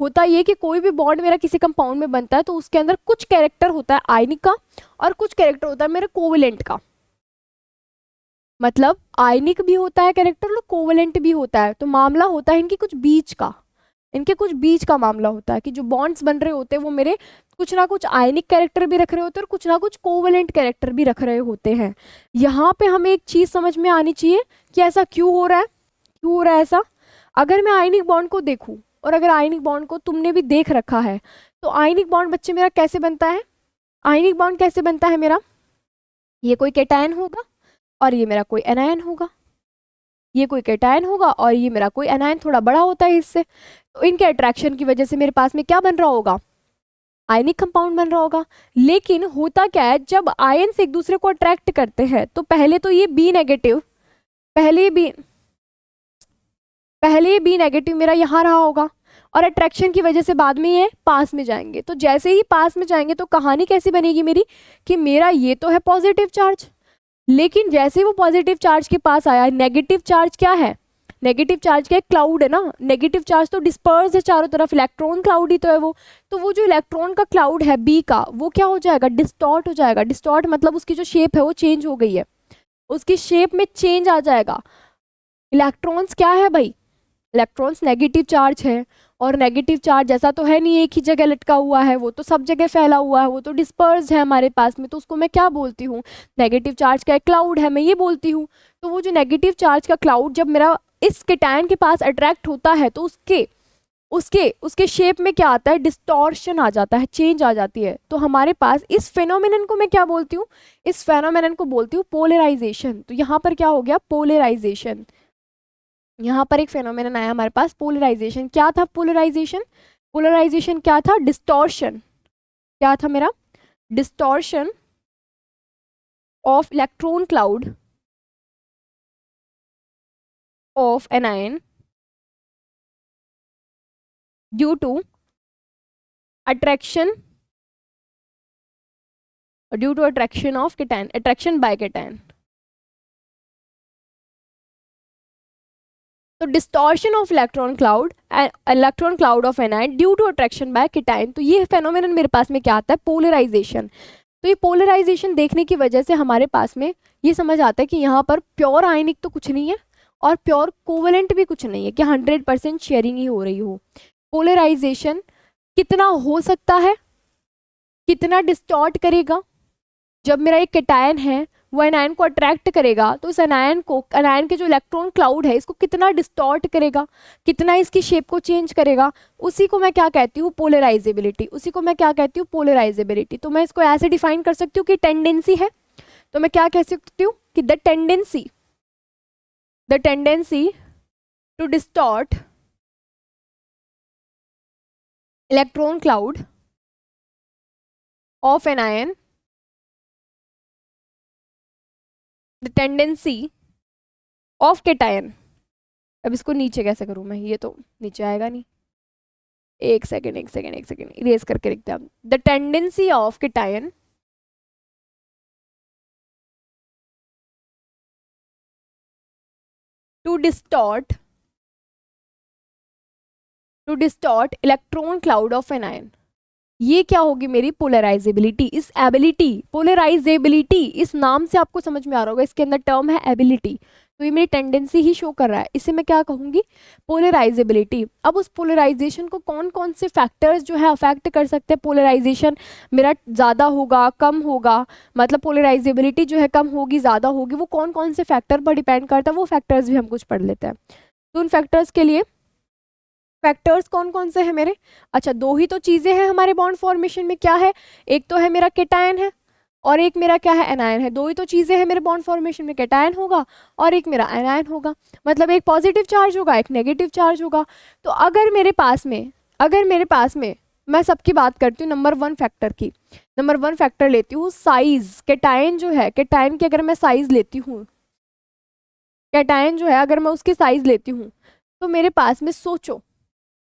होता ये कि कोई भी बॉन्ड मेरा किसी कंपाउंड में बनता है तो उसके अंदर कुछ कैरेक्टर होता है आयनिक का और कुछ कैरेक्टर होता है मेरे कोवेलेंट का। मतलब आयनिक भी होता है कैरेक्टर और कोवेलेंट भी होता है। तो मामला होता है इनकी कुछ बीच का, इनके कुछ बीच का मामला होता है कि जो बॉन्ड्स बन रहे होते हैं वो मेरे कुछ ना कुछ आयनिक कैरेक्टर भी रख रहे होते हैं और कुछ ना कुछ कोवेलेंट कैरेक्टर भी रख रहे होते हैं। यहाँ पे हमें एक चीज समझ में आनी चाहिए कि ऐसा क्यों हो रहा है, क्यों हो रहा है ऐसा। अगर मैं आयनिक बॉन्ड को देखूं और अगर आयनिक बॉन्ड को तुमने भी देख रखा है तो आयनिक बॉन्ड बच्चे मेरा कैसे बनता है, आयनिक बॉन्ड कैसे बनता है मेरा, ये कोई कैटायन होगा और ये मेरा कोई एनायन होगा, ये कोई कैटायन होगा और ये मेरा कोई एनायन, थोड़ा बड़ा होता है इससे। तो इनके अट्रैक्शन की वजह से मेरे पास में क्या बन रहा होगा, आयनिक कंपाउंड बन रहा होगा। लेकिन होता क्या है, जब आयन्स एक दूसरे को अट्रैक्ट करते हैं तो पहले तो ये बी नेगेटिव, पहले ये बी नेगेटिव मेरा यहाँ रहा होगा और अट्रैक्शन की वजह से बाद में ये पास में जाएंगे। तो जैसे ही पास में जाएंगे तो कहानी कैसी बनेगी मेरी कि मेरा ये तो है पॉजिटिव चार्ज, लेकिन जैसे ही वो पॉजिटिव चार्ज के पास आया, नेगेटिव चार्ज क्या है, नेगेटिव चार्ज क्या है, क्लाउड है ना। नेगेटिव चार्ज तो डिस्पर्स है चारों तरफ, इलेक्ट्रॉन क्लाउड ही तो है वो। तो वो जो इलेक्ट्रॉन का क्लाउड है बी का, वो क्या हो जाएगा, डिस्टॉर्ट हो जाएगा। डिस्टॉर्ट मतलब उसकी जो शेप है वो चेंज हो गई है। उसकी शेप में चेंज आ जाएगा। इलेक्ट्रॉन्स क्या है भाई, इलेक्ट्रॉन्स नेगेटिव चार्ज है, और नेगेटिव चार्ज ऐसा तो है नहीं एक ही जगह लटका हुआ है, वो तो सब जगह फैला हुआ है, वो तो डिस्पर्स है हमारे पास में, तो उसको मैं क्या बोलती हूँ, नेगेटिव चार्ज का एक क्लाउड है, मैं ये बोलती हूँ। तो वो जो नेगेटिव चार्ज का क्लाउड जब मेरा इस केटायन के पास अट्रैक्ट होता है तो उसके उसके उसके शेप में क्या आता है, डिस्टॉर्शन आ जाता है, चेंज आ जाती है। तो हमारे पास इस फेनोमेनन को मैं क्या बोलती हूँ, इस फेनोमेनन को बोलती हूँ पोलराइजेशन। तो यहाँ पर क्या हो गया, पोलराइजेशन। यहाँ पर एक फेनोमेनन आया हमारे पास पोलराइजेशन। क्या था पोलराइजेशन, पोलराइजेशन क्या था, डिस्टॉर्शन। क्या था मेरा, distortion of electron cloud of anion due to attraction, due to attraction of cation, attraction by cation. तो distortion of electron cloud of anion due to attraction by cation. तो ये phenomenon मेरे पास में क्या आता है, polarisation. तो ये पोलराइजेशन देखने की वजह से हमारे पास में ये समझ आता है कि यहाँ पर प्योर आयनिक तो कुछ नहीं है और प्योर कोवेलेंट भी कुछ नहीं है कि 100% शेयरिंग ही हो रही हो। पोलराइजेशन कितना हो सकता है, कितना डिस्टॉर्ट करेगा, जब मेरा एक केटायन है वो एनायन को अट्रैक्ट करेगा तो इस एनायन को, एनायन के जो इलेक्ट्रॉन क्लाउड है इसको कितना डिस्टॉर्ट करेगा, कितना इसकी शेप को चेंज करेगा, उसी को मैं क्या कहती हूँ, पोलराइजेबिलिटी। उसी को मैं क्या कहती हूँ, पोलराइजेबिलिटी। तो मैं इसको ऐसे डिफाइन कर सकती हूँ कि टेंडेंसी है। तो मैं क्या कह सकती हूँ कि the tendency to distort electron cloud of anion, the tendency of cation. अब इसको नीचे कैसे करूं मैं, ये तो नीचे आएगा नहीं, एक सेकेंड इरेज करके लिखते हैं। The tendency of cation to distort electron cloud of anion, ये क्या होगी मेरी पोलराइजेबिलिटी। इस एबिलिटी, पोलराइजेबिलिटी इस नाम से आपको समझ में आ रहा होगा, इसके अंदर टर्म है एबिलिटी, तो ये मेरी टेंडेंसी ही शो कर रहा है, इसे मैं क्या कहूंगी, पोलराइजेबिलिटी। अब उस पोलराइजेशन को कौन कौन से फैक्टर्स जो है अफेक्ट कर सकते हैं, पोलराइजेशन मेरा ज़्यादा होगा कम होगा, मतलब पोलराइजेबिलिटी जो है कम होगी ज़्यादा होगी, वो कौन कौन से फैक्टर पर डिपेंड करता है, वो फैक्टर्स भी हम कुछ पढ़ लेते हैं। तो उन फैक्टर्स के लिए, फैक्टर्स कौन कौन से हैं मेरे, अच्छा दो ही तो चीज़ें हैं हमारे बॉन्ड फॉर्मेशन में, क्या है, एक तो है मेरा केटायन है और एक मेरा क्या है, एनायन है। दो ही तो चीज़ें हैं मेरे बॉन्ड फॉर्मेशन में, केटायन होगा और एक मेरा एनायन होगा, मतलब एक पॉजिटिव चार्ज होगा एक नेगेटिव चार्ज होगा। तो अगर मेरे पास में मैं सबकी बात करती हूँ नंबर 1 फैक्टर की, नंबर 1 फैक्टर लेती हूँ साइज। केटायन जो है, केटायन की अगर मैं साइज लेती हूँ, केटायन जो है अगर मैं उसकी साइज लेती हूँ, तो मेरे पास में सोचो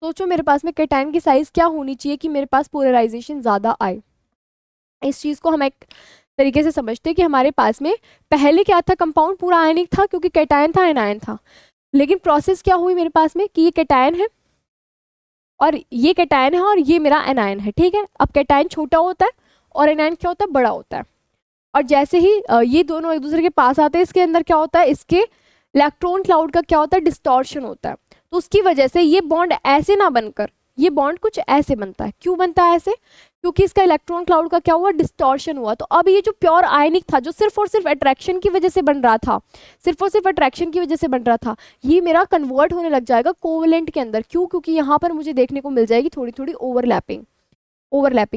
मेरे पास में केटायन की साइज क्या होनी चाहिए कि मेरे पास पोलराइजेशन ज़्यादा आए। इस चीज़ को हम एक तरीके से समझते हैं कि हमारे पास में पहले क्या था, कंपाउंड पूरा आयनिक था क्योंकि केटायन था एनायन था, लेकिन प्रोसेस क्या हुई मेरे पास में कि ये केटायन है और ये केटायन है और ये मेरा एनायन है, ठीक है। अब केटायन छोटा होता है और एनायन क्या होता है, बड़ा होता है, और जैसे ही ये दोनों एक दूसरे के पास आते हैं, इसके अंदर क्या होता है, इसके इलेक्ट्रॉन क्लाउड का क्या होता है, डिस्टॉर्शन होता है। तो उसकी वजह से ये बॉन्ड ऐसे ना बनकर ये बॉन्ड कुछ ऐसे बनता है। क्यों बनता है ऐसे, क्योंकि इसका इलेक्ट्रॉन क्लाउड का क्या हुआ, डिस्टॉर्शन हुआ। तो अब ये जो प्योर आयनिक था, जो सिर्फ और सिर्फ अट्रैक्शन की वजह से बन रहा था, सिर्फ और सिर्फ अट्रैक्शन की वजह से बन रहा था, ये मेरा कन्वर्ट होने लग जाएगा कोवेलेंट के अंदर। क्यों, क्योंकि यहाँ पर मुझे देखने को मिल जाएगी थोड़ी थोड़ी ओवरलैपिंग,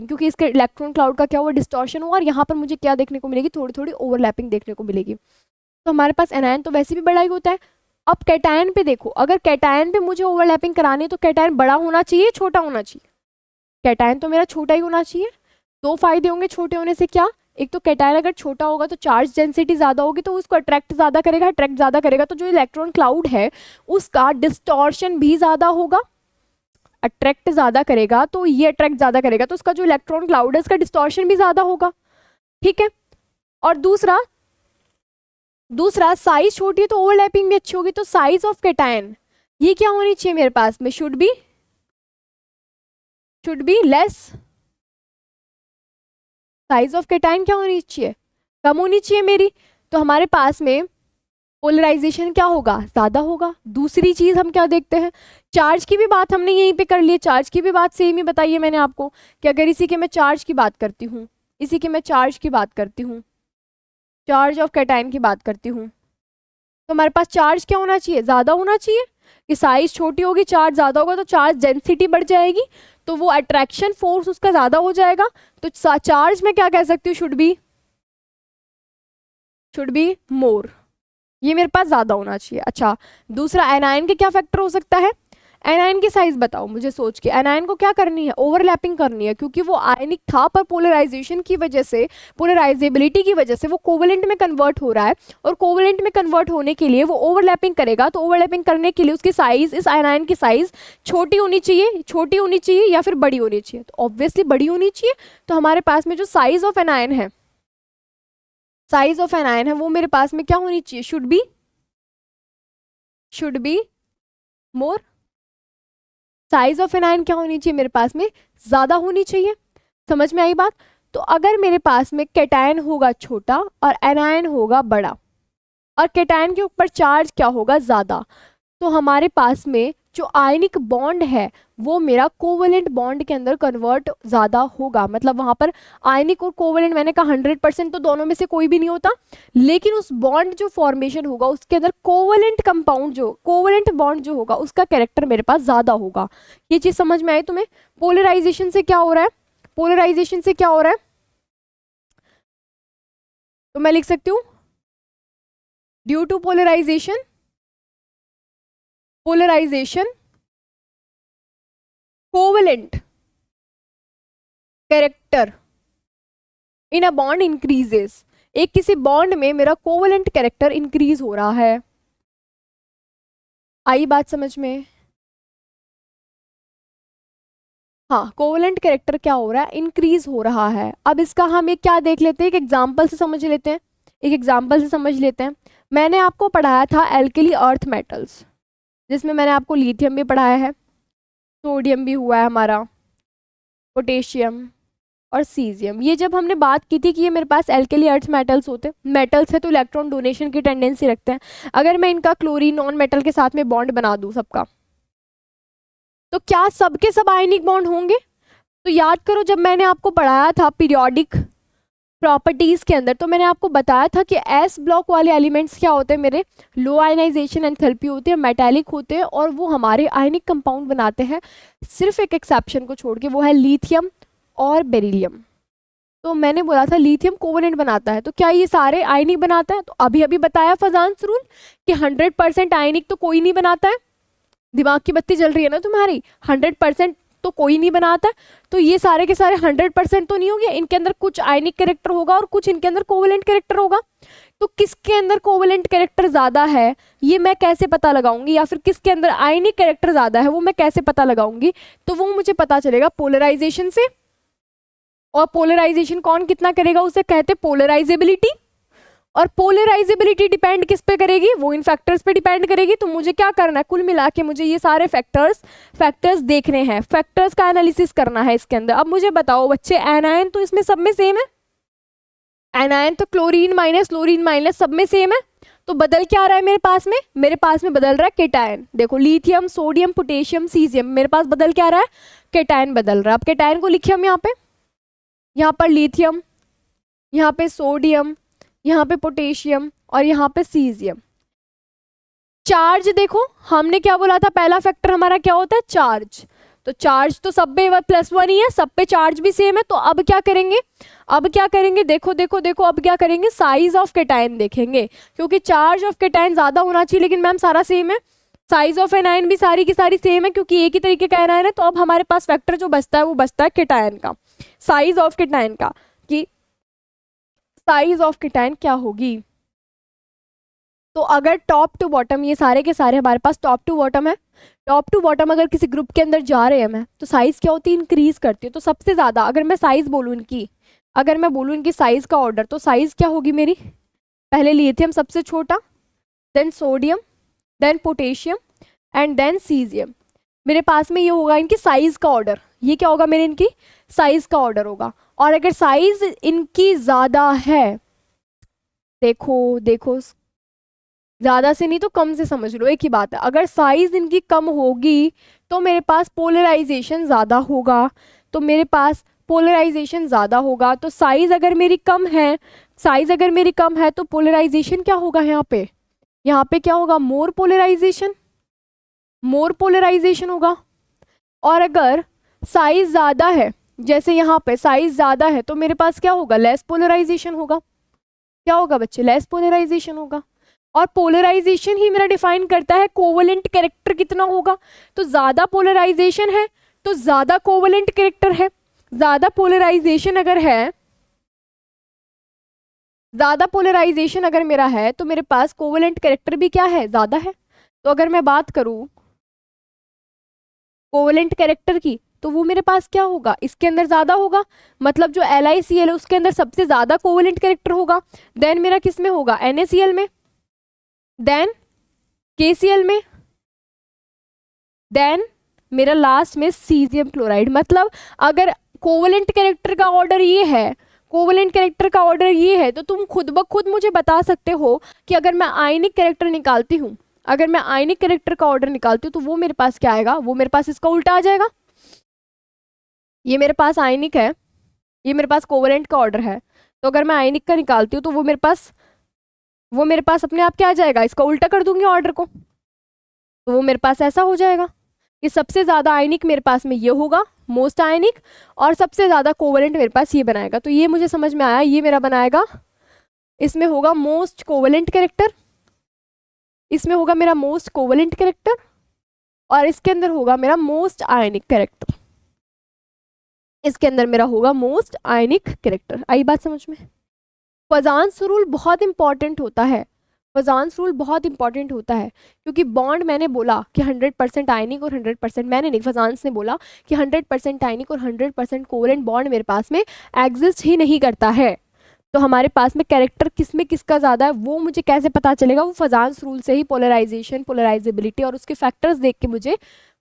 क्योंकि इसके इलेक्ट्रॉन क्लाउड का क्या हुआ, डिस्टॉर्शन हुआ, और यहाँ पर मुझे क्या देखने को मिलेगी, थोड़ी थोड़ी ओवरलैपिंग देखने को मिलेगी। तो हमारे पास एनायन तो वैसे भी बड़ा ही होता है। अब कैटायन पे देखो, अगर कैटायन पे मुझे ओवरलैपिंग करानी है तो कैटायन बड़ा होना चाहिए, छोटा होना चाहिए, कैटायन तो मेरा छोटा ही होना चाहिए। दो फायदे होंगे छोटे होने से, क्या, एक तो कैटायन अगर छोटा होगा तो चार्ज डेंसिटी ज़्यादा होगी तो उसको अट्रैक्ट ज़्यादा करेगा, तो जो इलेक्ट्रॉन क्लाउड है उसका डिस्टॉर्शन भी ज़्यादा होगा, अट्रैक्ट ज़्यादा करेगा तो ये अट्रैक्ट ज़्यादा करेगा, तो उसका जो इलेक्ट्रॉन क्लाउड है उसका डिस्टॉर्शन भी ज़्यादा होगा, ठीक है। और दूसरा साइज छोटी है तो ओवरलैपिंग भी अच्छी होगी। तो साइज ऑफ कैटायन ये क्या होनी चाहिए मेरे पास में, should be less. Size of cation क्या होनी चाहिए, कम होनी चाहिए मेरी। तो हमारे पास में पोलराइजेशन क्या होगा, ज़्यादा होगा। दूसरी चीज़ हम क्या देखते हैं, चार्ज की भी बात हमने यहीं पे कर ली है, चार्ज की भी बात सेम ही बताई है मैंने आपको कि अगर इसी के मैं चार्ज की बात करती हूँ, इसी के मैं चार्ज की बात करती हूँ, चार्ज ऑफ कैटायन की बात करती हूँ, तो हमारे पास चार्ज क्या होना चाहिए, ज़्यादा होना चाहिए। कि साइज छोटी होगी, चार्ज ज़्यादा होगा, तो चार्ज डेंसिटी बढ़ जाएगी, तो वो अट्रैक्शन फोर्स उसका ज़्यादा हो जाएगा। तो चार्ज में क्या कह सकती हूँ, शुड बी मोर, ये मेरे पास ज़्यादा होना चाहिए। अच्छा, दूसरा एनायन के क्या फैक्टर हो सकता है, एनायन की साइज बताओ मुझे सोच के। एनायन को क्या करनी है, ओवरलैपिंग करनी है, क्योंकि वो आयनिक था पर पोलराइजेशन की वजह से, पोलराइजेबिलिटी की वजह से वो कोवेलेंट में कन्वर्ट हो रहा है, और कोवेलेंट में कन्वर्ट होने के लिए वो ओवरलैपिंग करेगा। तो ओवरलैपिंग करने के लिए उसकी साइज, इस एनायन की साइज छोटी होनी चाहिए या फिर बड़ी होनी चाहिए, तो ऑब्वियसली बड़ी होनी चाहिए। तो हमारे पास में जो साइज ऑफ एनायन है, वो मेरे पास में क्या होनी चाहिए, should be more. Size of anion क्या होनी चाहिए मेरे पास में, ज़्यादा होनी चाहिए। समझ में आई बात। तो अगर मेरे पास में कैटायन होगा छोटा और एनायन होगा बड़ा, और कैटायन के ऊपर चार्ज क्या होगा, ज़्यादा, तो हमारे पास में जो आयनिक बॉन्ड है वो मेरा कोवेलेंट बॉन्ड के अंदर कन्वर्ट ज़्यादा होगा। मतलब वहाँ पर आयनिक और कोवेलेंट, मैंने कहा 100% तो दोनों में से कोई भी नहीं होता, लेकिन उस बॉन्ड जो फॉर्मेशन होगा उसके अंदर कोवेलेंट कंपाउंड, जो कोवेलेंट बॉन्ड जो होगा उसका कैरेक्टर मेरे पास ज़्यादा होगा। ये चीज़ समझ में आई तुम्हें। पोलराइजेशन से क्या हो रहा है, तो मैं लिख सकती हूँ due to polarization covalent character in a bond increases. एक किसी बॉन्ड में मेरा कोवेलेंट कैरेक्टर इंक्रीज हो रहा है। आई बात समझ में, हाँ, कोवेलेंट कैरेक्टर क्या हो रहा है, इंक्रीज हो रहा है। अब इसका हम एक क्या देख लेते हैं, एक एग्जाम्पल से समझ लेते हैं। मैंने आपको पढ़ाया था एल्कली अर्थ मेटल्स, जिसमें मैंने आपको लिथियम भी पढ़ाया है, सोडियम भी हुआ है हमारा, पोटेशियम और सीजियम। ये जब हमने बात की थी कि ये मेरे पास एल्कली अर्थ मेटल्स है तो इलेक्ट्रॉन डोनेशन की टेंडेंसी रखते हैं। अगर मैं इनका क्लोरीन नॉन मेटल के साथ में बॉन्ड बना दूं सबका, तो क्या सबके सब आयनिक बॉन्ड होंगे। तो याद करो जब मैंने आपको पढ़ाया था पीरियोडिक प्रॉपर्टीज के अंदर, तो मैंने आपको बताया था कि एस ब्लॉक वाले एलिमेंट्स क्या होते हैं, मेरे लो आयनाइजेशन एंथैल्पी होते हैं, मेटालिक होते हैं, और वो हमारे आयनिक कंपाउंड बनाते हैं, सिर्फ एक एक्सेप्शन को छोड़ के, वो है लिथियम और बेरिलियम। तो मैंने बोला था लिथियम कोवेलेंट बनाता है, तो क्या ये सारे आयनिक बनाता है, तो अभी बताया फजान्स रूल कि 100% आयनिक तो कोई नहीं बनाता है। दिमाग की बत्ती जल रही है ना तुम्हारी, 100% तो कोई नहीं बनाता। तो ये सारे के सारे 100% तो नहीं होंगे, इनके अंदर कुछ आयनिक कैरेक्टर होगा और कुछ इनके अंदर कोवेलेंट कैरेक्टर होगा। तो किसके अंदर कोवेलेंट कैरेक्टर ज़्यादा है ये मैं कैसे पता लगाऊंगी, या फिर किसके अंदर आयनिक कैरेक्टर ज़्यादा है वो मैं कैसे पता लगाऊंगी, तो वो मुझे पता चलेगा पोलराइजेशन से। और पोलराइजेशन कौन कितना करेगा उसे कहते पोलराइजेबिलिटी, और पोलराइजेबिलिटी डिपेंड किस पे करेगी, वो इन फैक्टर्स पे डिपेंड करेगी। तो मुझे क्या करना है, कुल मिला के मुझे ये सारे फैक्टर्स देखने हैं, फैक्टर्स का एनालिसिस करना है इसके अंदर। अब मुझे बताओ बच्चे, एनायन तो इसमें सब में सेम है, एनायन तो क्लोरीन माइनस सब में सेम है, तो बदल क्या आ रहा है मेरे पास में बदल रहा है केटायन। देखो लिथियम, सोडियम, पोटेशियम, सीजियम, मेरे पास बदल क्या आ रहा है, केटायन बदल रहा है। अब केटायन को लिखिए हम यहाँ पर लिथियम, यहाँ पे सोडियम, यहाँ पे पोटेशियम और यहाँ पे सीजियम। चार्ज देखो हमने क्या बोला था, पहला फैक्टर हमारा क्या होता है, चार्ज। तो चार्ज तो सब पे +1 ही है, सब पे चार्ज भी सेम है। तो अब क्या करेंगे, देखो अब क्या करेंगे, साइज ऑफ केटायन देखेंगे, क्योंकि चार्ज ऑफ केटायन ज्यादा होना चाहिए, लेकिन मैम सारा सेम है। साइज ऑफ एनायन भी सारी की सारी सेम है, क्योंकि एक ही तरीके का एनायन है। तो अब हमारे पास फैक्टर जो बचता है वो बचता है केटायन का, साइज ऑफ केटायन का, कि साइज ऑफ केटायन क्या होगी। तो अगर टॉप टू बॉटम, ये सारे के सारे हमारे पास टॉप टू बॉटम है, टॉप टू बॉटम अगर किसी ग्रुप के अंदर जा रहे हैं मैं, तो साइज क्या होती है, इंक्रीज करती है। तो सबसे ज़्यादा अगर मैं साइज बोलूँ इनकी, साइज का ऑर्डर, तो साइज क्या होगी मेरी, पहले लिथियम सबसे छोटा, then sodium, then potassium and then caesium. मेरे पास में ये होगा इनकी साइज का ऑर्डर, ये क्या होगा मेरे, इनकी साइज का ऑर्डर होगा। और अगर साइज इनकी ज़्यादा है, देखो देखो, ज्यादा से नहीं तो कम से समझ लो, एक ही बात है। अगर साइज इनकी कम होगी तो मेरे पास पोलराइजेशन ज्यादा होगा, तो मेरे पास पोलराइजेशन ज्यादा होगा। तो साइज अगर मेरी कम है, साइज अगर मेरी कम है तो पोलराइजेशन क्या होगा यहाँ पे क्या होगा, मोर पोलराइजेशन, मोर पोलराइजेशन होगा। और अगर साइज ज्यादा है, जैसे यहाँ पे साइज ज्यादा है, तो मेरे पास क्या होगा, लेस पोलराइजेशन होगा। क्या होगा बच्चे, लेस पोलराइजेशन होगा। और पोलराइजेशन ही मेरा डिफाइन करता है कोवलेंट कैरेक्टर कितना होगा। तो ज्यादा पोलराइजेशन है तो ज्यादा कोवलेंट कैरेक्टर है, ज्यादा पोलराइजेशन अगर है, ज्यादा पोलराइजेशन अगर मेरा है तो मेरे पास कोवलेंट कैरेक्टर भी क्या है, ज्यादा है। तो अगर मैं बात करूं कोवलेंट कैरेक्टर की, तो वो मेरे पास क्या होगा, इसके अंदर ज्यादा होगा, मतलब जो LiCl है उसके अंदर सबसे ज्यादा कोवलेंट कैरेक्टर होगा। देन मेरा किस में होगा, NaCl में, देन KCl में, देन मेरा लास्ट में सीजियम क्लोराइड। मतलब अगर कोवलेंट कैरेक्टर का ऑर्डर ये है, कोवलेंट कैरेक्टर का ऑर्डर ये है, तो तुम खुद ब खुद मुझे बता सकते हो कि अगर मैं आयनिक कैरेक्टर निकालती हूँ, अगर मैं आयनिक कैरेक्टर का ऑर्डर निकालती हूँ तो वो मेरे पास क्या आएगा, वो मेरे पास इसका उल्टा आ जाएगा। ये मेरे पास आयनिक है, ये मेरे पास कोवलेंट का ऑर्डर है, तो अगर मैं आयनिक का निकालती हूँ तो वो मेरे पास अपने आप क्या आ जाएगा, इसका उल्टा कर दूंगी ऑर्डर को, तो वो मेरे पास ऐसा हो जाएगा कि सबसे ज्यादा आयनिक मेरे पास में ये होगा, मोस्ट आयनिक, और सबसे ज्यादा कोवलेंट मेरे पास ये बनाएगा। तो ये मुझे समझ में आया, ये मेरा बनाएगा, इसमें होगा मोस्ट कोवलेंट कैरेक्टर, इसमें होगा मेरा मोस्ट कोवलेंट कैरेक्टर, और इसके अंदर होगा मेरा मोस्ट आयनिक कैरेक्टर, इसके अंदर मेरा होगा मोस्ट आयनिक कैरेक्टर। आई बात समझ में। फजान्स रूल बहुत इंपॉर्टेंट होता है, फजान्स रूल बहुत इंपॉर्टेंट होता है, क्योंकि बॉन्ड मैंने बोला कि 100% आयनिक और 100%, मैंने नहीं फजान्स ने बोला कि 100% आयनिक और 100% कोवलेंट बॉन्ड मेरे पास में एग्जिस्ट ही नहीं करता है। तो हमारे पास में कैरेक्टर किस में किसका ज़्यादा है वो मुझे कैसे पता चलेगा, वो फजान्स रूल से ही पोलराइजेशन, पोलराइजेबिलिटी और उसके फैक्टर्स देख के मुझे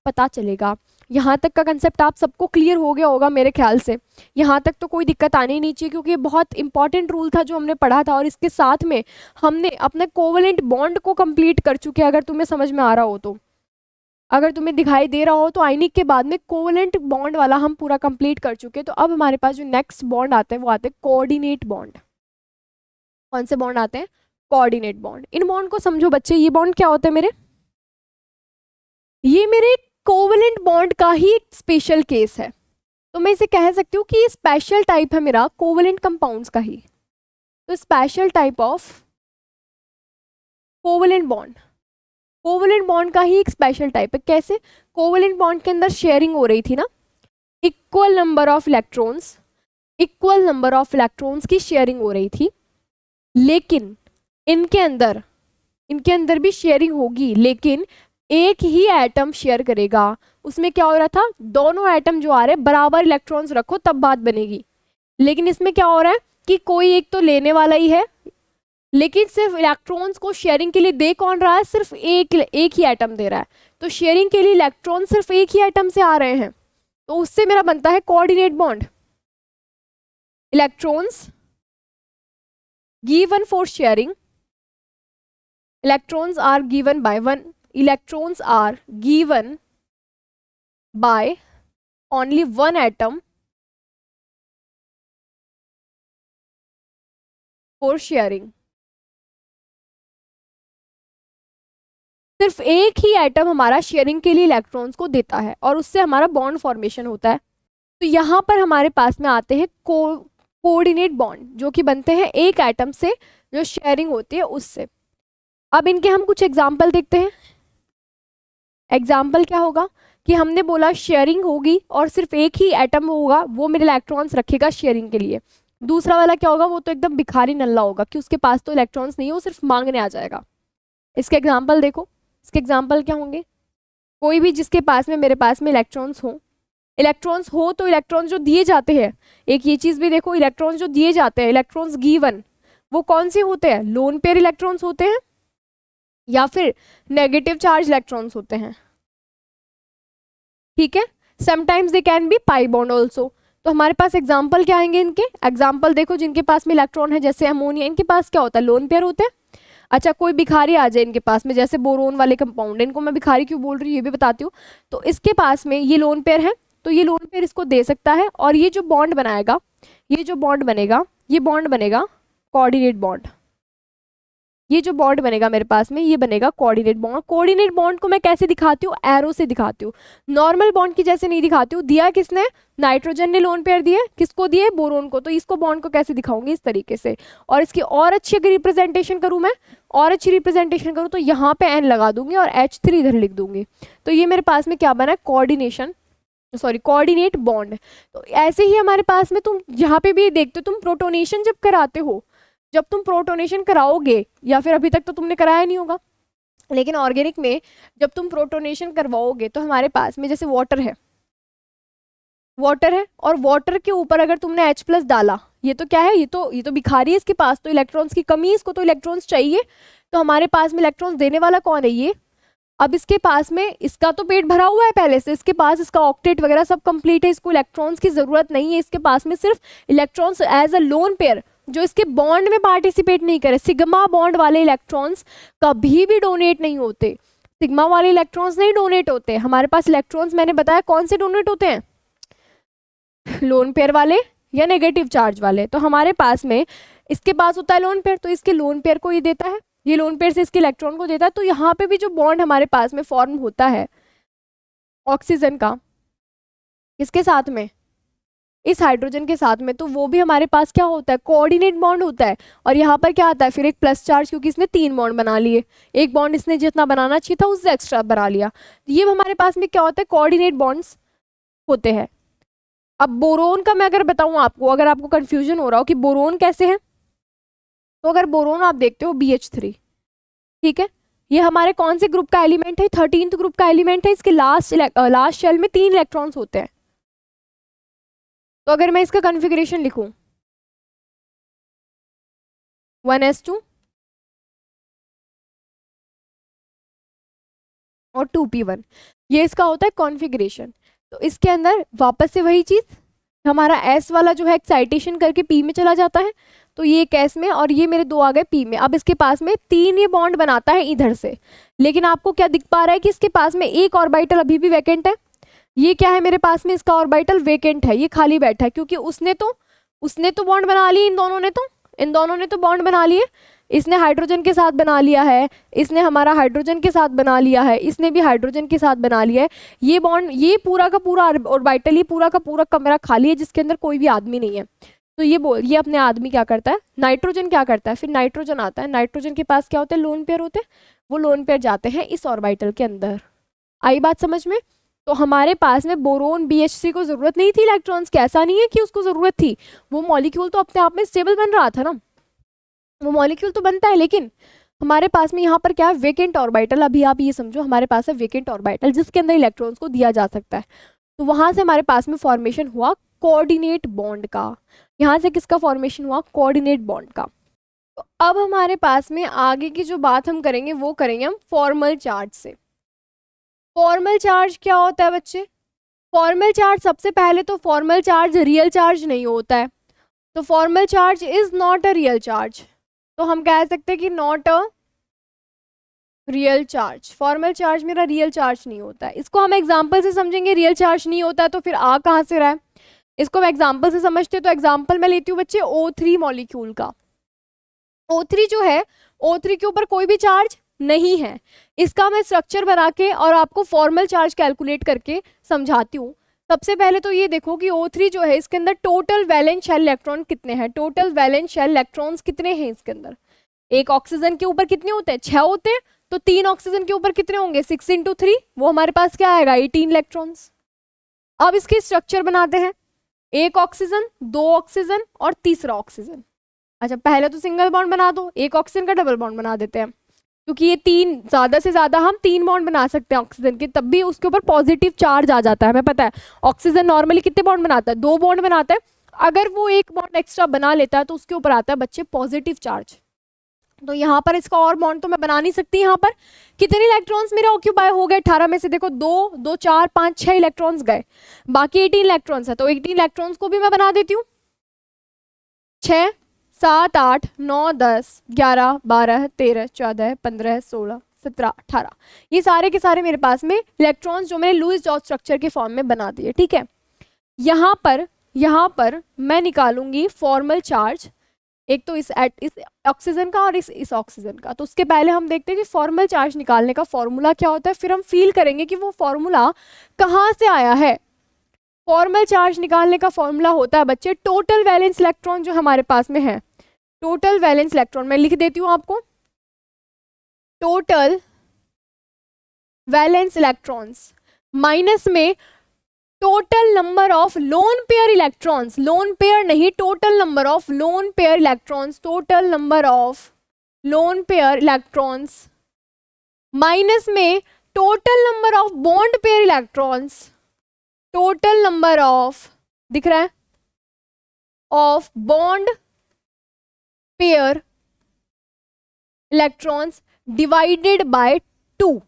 पता चलेगा। यहाँ तक का कंसेप्ट आप सबको क्लियर हो गया होगा मेरे ख्याल से, यहाँ तक तो कोई दिक्कत आनी नहीं चाहिए, क्योंकि ये बहुत इंपॉर्टेंट रूल था जो हमने पढ़ा था, और इसके साथ में हमने अपने कोवलेंट बॉन्ड को कंप्लीट कर चुके हैं। अगर तुम्हें समझ में आ रहा हो तो, अगर तुम्हें दिखाई दे रहा हो तो आयनिक के बाद में कोवलेंट बॉन्ड वाला हम पूरा कंप्लीट कर चुके हैं। तो अब हमारे पास जो नेक्स्ट बॉन्ड आते हैं वो आते हैं कोऑर्डिनेट बॉन्ड। कौन से बॉन्ड आते हैं, कोऑर्डिनेट बॉन्ड। इन बॉन्ड को समझो बच्चे, ये बॉन्ड क्या होते हैं मेरे, ये मेरे कोवलेंट बॉन्ड का ही एक स्पेशल केस है। तो मैं इसे कह सकती हूँ कि ये स्पेशल टाइप है मेरा कोवलेंट कंपाउंड्स का ही। तो special type of covalent bond, covalent bond का ही एक स्पेशल टाइप है। कैसे, कोवलेंट बॉन्ड के अंदर शेयरिंग हो रही थी ना, equal number of electrons, equal number of electrons की शेयरिंग हो रही थी, लेकिन इनके अंदर भी शेयरिंग होगी, लेकिन एक ही एटम शेयर करेगा। उसमें क्या हो रहा था, दोनों एटम जो आ रहे हैं बराबर इलेक्ट्रॉन्स रखो तब बात बनेगी, लेकिन इसमें क्या हो रहा है कि कोई एक तो लेने वाला ही है, लेकिन सिर्फ इलेक्ट्रॉन्स को शेयरिंग के लिए दे कौन रहा है, सिर्फ एक ही एटम दे रहा है। तो शेयरिंग के लिए इलेक्ट्रॉन सिर्फ एक ही एटम से आ रहे हैं, तो उससे मेरा बनता है coordinate bond. Electrons given for sharing, electrons are given by only one atom for sharing। सिर्फ एक ही एटम हमारा शेयरिंग के लिए इलेक्ट्रॉन्स को देता है और उससे हमारा बॉन्ड फॉर्मेशन होता है। तो यहाँ पर हमारे पास में आते हैं कोऑर्डिनेट बॉन्ड, जो कि बनते हैं एक एटम से जो शेयरिंग होती है उससे। अब इनके हम कुछ एग्जाम्पल देखते हैं। एग्जाम्पल क्या होगा कि हमने बोला शेयरिंग होगी और सिर्फ एक ही एटम होगा, वो मेरे इलेक्ट्रॉन्स रखेगा शेयरिंग के लिए। दूसरा वाला क्या होगा, वो तो एकदम भिखारी नल्ला होगा कि उसके पास तो इलेक्ट्रॉन्स नहीं है, वो सिर्फ मांगने आ जाएगा। इसके एग्जाम्पल देखो, इसके एग्जाम्पल क्या होंगे, कोई भी जिसके पास में मेरे पास में इलेक्ट्रॉन्स हो तो इलेक्ट्रॉन्स जो दिए जाते हैं, एक ये चीज़ भी देखो, इलेक्ट्रॉन्स जो दिए जाते हैं, इलेक्ट्रॉन्स गिवन, वो कौन से होते हैं, लोन पेयर इलेक्ट्रॉन्स होते हैं या फिर नेगेटिव चार्ज इलेक्ट्रॉन्स होते हैं। ठीक है, sometimes they can be pi bond also. तो हमारे पास एग्जाम्पल क्या आएंगे इनके, एग्जाम्पल देखो जिनके पास में इलेक्ट्रॉन है जैसे अमोनिया, इनके पास क्या होता है, लोन पेयर होते हैं। अच्छा कोई भिखारी आ जाए इनके पास में, जैसे बोरोन वाले कंपाउंड, इनको मैं भिखारी क्यों बोल रही हूँ ये भी बताती हूँ। तो इसके पास में ये लोन पेयर है, तो ये लोन पेयर इसको दे सकता है, और ये जो बॉन्ड बनाएगा, ये जो बॉन्ड बनेगा, ये बॉन्ड बनेगा कोऑर्डिनेट बॉन्ड। ये जो बॉन्ड बनेगा मेरे पास में, ये बनेगा कोऑर्डिनेट बॉन्ड। कोऑर्डिनेट बॉन्ड को मैं कैसे दिखाती हूँ, एरो से दिखाती हूँ, नॉर्मल बॉन्ड की जैसे नहीं दिखाती हूँ। दिया किसने, नाइट्रोजन ने लोन पेयर दिए, किसको दिए, बोरोन को। तो इसको बॉन्ड को कैसे दिखाऊंगी, इस तरीके से। और इसकी और अच्छी अगर रिप्रेजेंटेशन करूँ मैं, और अच्छी रिप्रेजेंटेशन करूँ तो यहाँ पे एन लगा दूंगी और H3 इधर लिख दूंगी। तो ये मेरे पास में क्या बना है, कोऑर्डिनेट बॉन्ड। तो ऐसे ही हमारे पास में तुम यहाँ पे भी देखते हो, तुम प्रोटोनेशन जब कराते हो, जब तुम प्रोटोनेशन कराओगे, या फिर अभी तक तो तुमने कराया नहीं होगा, लेकिन ऑर्गेनिक में जब तुम प्रोटोनेशन करवाओगे तो हमारे पास में जैसे वाटर है, और वाटर के ऊपर अगर तुमने H+ डाला, ये तो क्या है, ये तो भिखारी है, इसके पास तो इलेक्ट्रॉन्स की कमी है, इसको तो इलेक्ट्रॉन्स चाहिए। तो हमारे पास में इलेक्ट्रॉन्स देने वाला कौन है, ये। अब इसके पास में, इसका तो पेट भरा हुआ है पहले से, इसके पास इसका ऑक्टेट वगैरह सब कंप्लीट है, इसको इलेक्ट्रॉन्स की जरूरत नहीं है। इसके पास में सिर्फ electrons as a lone pair, जो इसके बॉन्ड में पार्टिसिपेट नहीं करे। सिग्मा बॉन्ड वाले इलेक्ट्रॉन्स कभी भी डोनेट नहीं होते, सिग्मा वाले इलेक्ट्रॉन्स नहीं डोनेट होते। हमारे पास इलेक्ट्रॉन्स मैंने बताया कौन से डोनेट होते हैं, लोन पेयर वाले या नेगेटिव चार्ज वाले। तो हमारे पास में इसके पास होता है लोन पेयर, तो इसके लोन पेयर को ये देता है, ये लोन पेयर से इसके इलेक्ट्रॉन को देता है। तो यहाँ पे भी जो बॉन्ड हमारे पास में फॉर्म होता है ऑक्सीजन का, इसके साथ में, इस हाइड्रोजन के साथ में, तो वो भी हमारे पास क्या होता है, कोऑर्डिनेट बॉन्ड होता है। और यहाँ पर क्या आता है फिर, एक प्लस चार्ज, क्योंकि इसने 3 बॉन्ड बना लिए, एक बॉन्ड इसने जितना बनाना चाहिए था उससे एक्स्ट्रा बना लिया। ये हमारे पास में क्या होता है, कोऑर्डिनेट बॉन्ड्स होते हैं। अब बोरोन का मैं अगर बताऊं आपको, अगर आपको कंफ्यूजन हो रहा हो कि बोरोन कैसे है, तो अगर बोरोन आप देखते हो BH3, ठीक है, ये हमारे कौन से ग्रुप का एलिमेंट है, 13th ग्रुप का एलिमेंट है। इसके लास्ट शेल में 3 इलेक्ट्रॉन्स होते हैं। तो अगर मैं इसका कॉन्फ़िगरेशन लिखूं 1s2 और 2p1, ये इसका होता है कॉन्फ़िगरेशन। तो इसके अंदर वापस से वही चीज, हमारा S वाला जो है एक्साइटेशन करके P में चला जाता है, तो ये एक S में और ये मेरे 2 आ गए P में। अब इसके पास में 3 ये बॉन्ड बनाता है इधर से, लेकिन आपको क्या दिख पा रहा है कि इसके पास में एक ऑर्बिटल अभी भी वैकेंट है। ये क्या है मेरे पास में, इसका ऑर्बिटल वेकेंट है, ये खाली बैठा है, क्योंकि उसने तो बॉन्ड बना लिए, इन दोनों ने तो बॉन्ड बना लिए। इसने हाइड्रोजन के साथ बना लिया है, इसने हमारा हाइड्रोजन के साथ बना लिया है, इसने भी हाइड्रोजन के साथ बना लिया है। ये बॉन्ड, ये पूरा का पूरा ऑर्बिटल, ये पूरा का पूरा कमरा खाली है जिसके अंदर कोई भी आदमी नहीं है। तो ये अपने आदमी क्या करता है, नाइट्रोजन क्या करता है, फिर नाइट्रोजन आता है, नाइट्रोजन के पास क्या होते हैं, लोन पेयर होते हैं, वो लोन पेयर जाते हैं इस ऑर्बिटल के अंदर। आई बात समझ में। तो हमारे पास में बोरोन BH3 को जरूरत नहीं थी इलेक्ट्रॉन्स की, ऐसा नहीं है कि उसको जरूरत थी, वो मॉलिक्यूल तो अपने आप में स्टेबल बन रहा था ना, वो मॉलिक्यूल तो बनता है। लेकिन हमारे पास में यहाँ पर क्या है, वेकेंट ऑर्बिटल। अभी आप ये समझो हमारे पास है वेकेंट ऑर्बिटल जिसके अंदर इलेक्ट्रॉन्स को दिया जा सकता है। तो वहां से हमारे पास में फॉर्मेशन हुआ कोऑर्डिनेट बॉन्ड का। यहाँ से किसका फॉर्मेशन हुआ, कोऑर्डिनेट बॉन्ड का। तो अब हमारे पास में आगे की जो बात हम करेंगे वो करेंगे हम फॉर्मल चार्ज से। फॉर्मल चार्ज क्या होता है बच्चे, फॉर्मल चार्ज, सबसे पहले तो फॉर्मल चार्ज रियल चार्ज नहीं होता है। तो formal charge is not a real charge, तो हम कह सकते हैं कि not a real charge. Formal charge मेरा रियल चार्ज नहीं होता है। इसको हम एग्जाम्पल से समझेंगे, रियल चार्ज नहीं होता है तो फिर आ कहाँ से रहा है, इसको हम एग्जाम्पल से समझते हैं। तो एग्जाम्पल मैं लेती हूँ बच्चे O3 मॉलिक्यूल का। O3 जो है, O3 के ऊपर कोई भी चार्ज नहीं है। इसका मैं स्ट्रक्चर बना के और आपको फॉर्मल चार्ज कैलकुलेट करके समझाती हूँ। सबसे पहले तो ये देखो कि O3 जो है, इसके अंदर टोटल वैलेंस शेल इलेक्ट्रॉन कितने हैं, टोटल वैलेंस शेल इलेक्ट्रॉन्स कितने हैं इसके अंदर। एक ऑक्सीजन के ऊपर कितने होते हैं, 6 होते हैं, तो 3 ऑक्सीजन के ऊपर कितने होंगे, 6 × 3, वो हमारे पास क्या आएगा, 18 इलेक्ट्रॉन्स। अब इसके स्ट्रक्चर बनाते हैं, एक ऑक्सीजन, 2 ऑक्सीजन और तीसरा ऑक्सीजन। अच्छा पहले तो सिंगल बॉन्ड बना दो, एक ऑक्सीजन का डबल बॉन्ड बना देते हैं, क्योंकि ये 3 ज़्यादा से ज़्यादा हम 3 बॉन्ड बना सकते हैं ऑक्सीजन के, तब भी उसके ऊपर पॉजिटिव चार्ज आ जाता है। हमें पता है ऑक्सीजन नॉर्मली कितने बॉन्ड बनाता है, 2 बॉन्ड बनाता है। अगर वो एक बॉन्ड एक्स्ट्रा बना लेता है तो उसके ऊपर आता है बच्चे पॉजिटिव चार्ज। तो यहाँ पर इसका और बॉन्ड तो मैं बना नहीं सकती। यहाँ पर कितने इलेक्ट्रॉन्स मेरे ऑक्यूपाई हो गए? 18 में से देखो 2 2 4 5 6 इलेक्ट्रॉन्स गए, बाकी 18 इलेक्ट्रॉन्स है, तो 18 इलेक्ट्रॉन्स को भी मैं बना देती हूँ। 6 7 8 9 10 11 12 13 14 15 16 17 18 ये सारे के सारे मेरे पास में इलेक्ट्रॉन्स जो मैंने लुईस जॉर्ज स्ट्रक्चर के फॉर्म में बना दिए। ठीक है, यहाँ पर मैं निकालूंगी फॉर्मल चार्ज, एक तो इस ऑक्सीजन का और इस ऑक्सीजन का। तो उसके पहले हम देखते हैं कि फॉर्मल चार्ज निकालने का फॉर्मूला क्या होता है, फिर हम फील करेंगे कि वो फॉर्मूला कहाँ से आया है। फॉर्मल चार्ज निकालने का फॉर्मूला होता है बच्चे टोटल वैलेंस इलेक्ट्रॉन जो हमारे पास में है, टोटल वैलेंस इलेक्ट्रॉन मैं लिख देती हूँ आपको, टोटल वैलेंस इलेक्ट्रॉन्स माइनस में total number of lone pair electrons, lone pair नहीं, total number of lone pair electrons, total number of lone pair electrons minus में total number of bond pair electrons, total number of, दिख रहा है, of bond pair electrons divided by 2,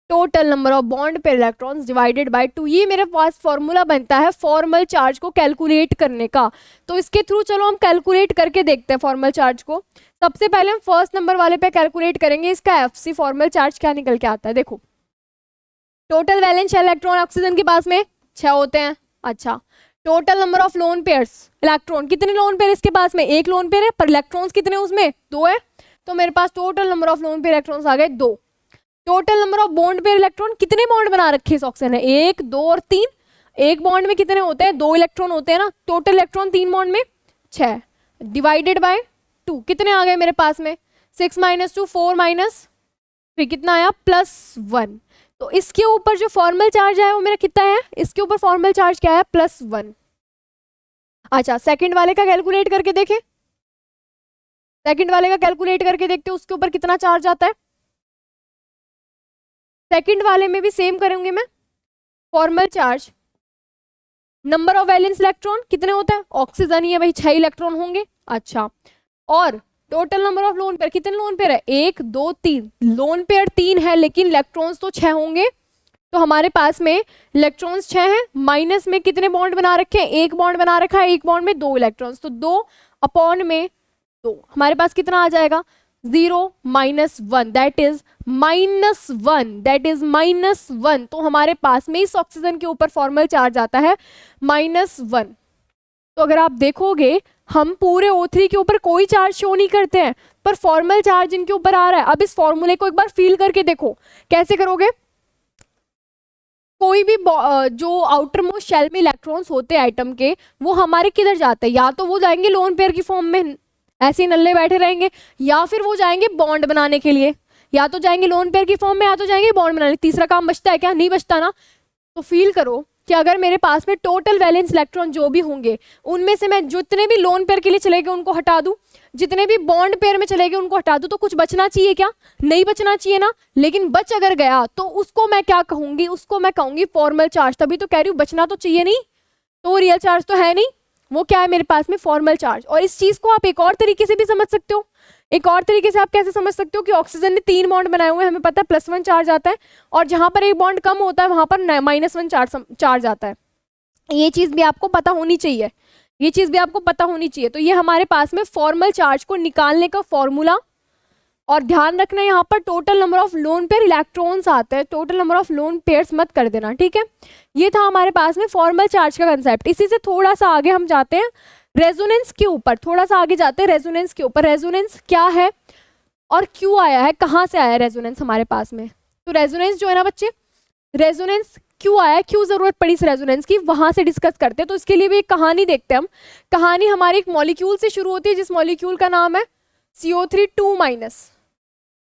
total number of bond pair electrons divided by 2। ये मेरे पास formula बनता है formal charge को calculate करने का। तो इसके थ्रू चलो हम कैलकुलेट करके देखते हैं फॉर्मल चार्ज को। सबसे पहले हम फर्स्ट नंबर वाले पे कैलकुलेट करेंगे इसका एफसी फॉर्मल चार्ज क्या निकल के आता है। देखो टोटल वैलेंस इलेक्ट्रॉन ऑक्सीजन के पास में 6 होते हैं। अच्छा, total number of lone pairs electron, कितने लोन पेयर इसके पास में? 1 लोन पेयर है, पर इलेक्ट्रॉन्स कितने उसमें? 2 है, तो मेरे पास total number of lone pair electrons आ गए 2। Total number of bond pair electron, कितने बॉन्ड बना रखे इस ऑक्सीजन ने? 1 2 और 3। एक बॉन्ड में कितने होते हैं? 2 इलेक्ट्रॉन होते हैं ना, टोटल इलेक्ट्रॉन 3 बॉन्ड में 6 डिवाइडेड बाय 2। कितने आ गए मेरे पास में? 6 - 2 4 - 3 कितना आया? +1। तो इसके ऊपर जो फॉर्मल चार्ज है वो मेरा कितना है? इसके ऊपर फॉर्मल चार्ज क्या है? +1। अच्छा, सेकंड वाले का कैलकुलेट करके देखें, सेकंड वाले का कैलकुलेट करके देखते हैं उसके ऊपर कितना चार्ज आता है। सेकंड वाले में भी सेम करूंगी मैं, formal charge number of valence electron कितने होता है? ऑक्सीजन ही है भाई, 6 इलेक्ट्रॉन होंगे। अच्छा, और total number of lone pair, कितने लोन पेयर है? 1 2 3। लोन पेयर 3 है लेकिन इलेक्ट्रॉन्स तो 6 होंगे, तो हमारे पास में इलेक्ट्रॉन्स 6 हैं, माइनस में कितने बॉन्ड बना रखे हैं? 1 बॉन्ड बना रखा है, 1 बॉन्ड में 2 इलेक्ट्रॉन्स, तो 2/2 हमारे पास कितना आ जाएगा? 0 - 1 दैट इज -1, दैट इज -1। तो हमारे पास में इस ऑक्सीजन के ऊपर फॉर्मल चार्ज आता है -1। तो अगर आप देखोगे हम पूरे O3 के ऊपर कोई चार्ज शो नहीं करते हैं, पर फॉर्मल चार्ज इनके ऊपर आ रहा है। अब इस फॉर्मूले को एक बार फील करके देखो, कैसे करोगे? कोई भी जो आउटर मोस्ट शेल में इलेक्ट्रॉन्स होते हैं आइटम के, वो हमारे किधर जाते हैं? या तो वो जाएंगे लोन पेयर की फॉर्म में, ऐसे ही नल्ले बैठे रहेंगे, या फिर वो जाएंगे बॉन्ड बनाने के लिए, या तो जाएंगे लोन पेयर की फॉर्म में, या तो जाएंगे बॉन्ड बनाने। तीसरा काम बचता है क्या? नहीं बचता ना। तो फील करो कि अगर मेरे पास में टोटल वैलेंस इलेक्ट्रॉन जो भी होंगे, उनमें से मैं जितने भी लोन पेयर के लिए चले गए उनको हटा दूं, जितने भी बॉन्ड पेयर में चले गए उनको हटा दूं, तो कुछ बचना चाहिए क्या? नहीं बचना चाहिए ना। लेकिन बच अगर गया तो उसको मैं क्या कहूंगी? उसको मैं कहूंगी फॉर्मल चार्ज। तभी तो कह रही हूँ बचना तो चाहिए नहीं, तो रियल चार्ज तो है नहीं, वो क्या है मेरे पास में? Formal charge. और इस चीज को आप एक और तरीके से भी समझ सकते हो। एक और तरीके से आप कैसे समझ सकते हो कि ऑक्सीजन ने 3 बॉन्ड बनाए हुए हैं, हमें पता है +1 चार्ज आता है, और जहां पर एक बॉन्ड कम होता है वहां पर -1 चार्ज आता है। ये चीज भी आपको पता होनी चाहिए, ये चीज भी आपको पता होनी चाहिए। तो ये हमारे पास में फॉर्मल चार्ज को निकालने का फॉर्मूला। और ध्यान रखना यहाँ पर total number of lone pair electrons आते हैं, total number of lone pairs मत कर देना, ठीक है। ये था हमारे पास में फॉर्मल चार्ज का कंसेप्ट। इसी से थोड़ा सा आगे हम जाते हैं रेजोनेंस के ऊपर, थोड़ा सा आगे जाते हैं रेजोनेंस के ऊपर। रेजोनेंस क्या है और क्यों आया है, कहाँ से आया है रेजोनेंस हमारे पास में? तो रेजोनेंस जो है ना बच्चे, रेजोनेंस क्यों आया, क्यों जरूरत पड़ी इस रेजोनेंस की, वहां से डिस्कस करते हैं। तो इसके लिए भी एक कहानी देखते हैं हम। कहानी हमारी एक मॉलिक्यूल से शुरू होती है जिस मॉलिक्यूल का नाम है CO3 2-।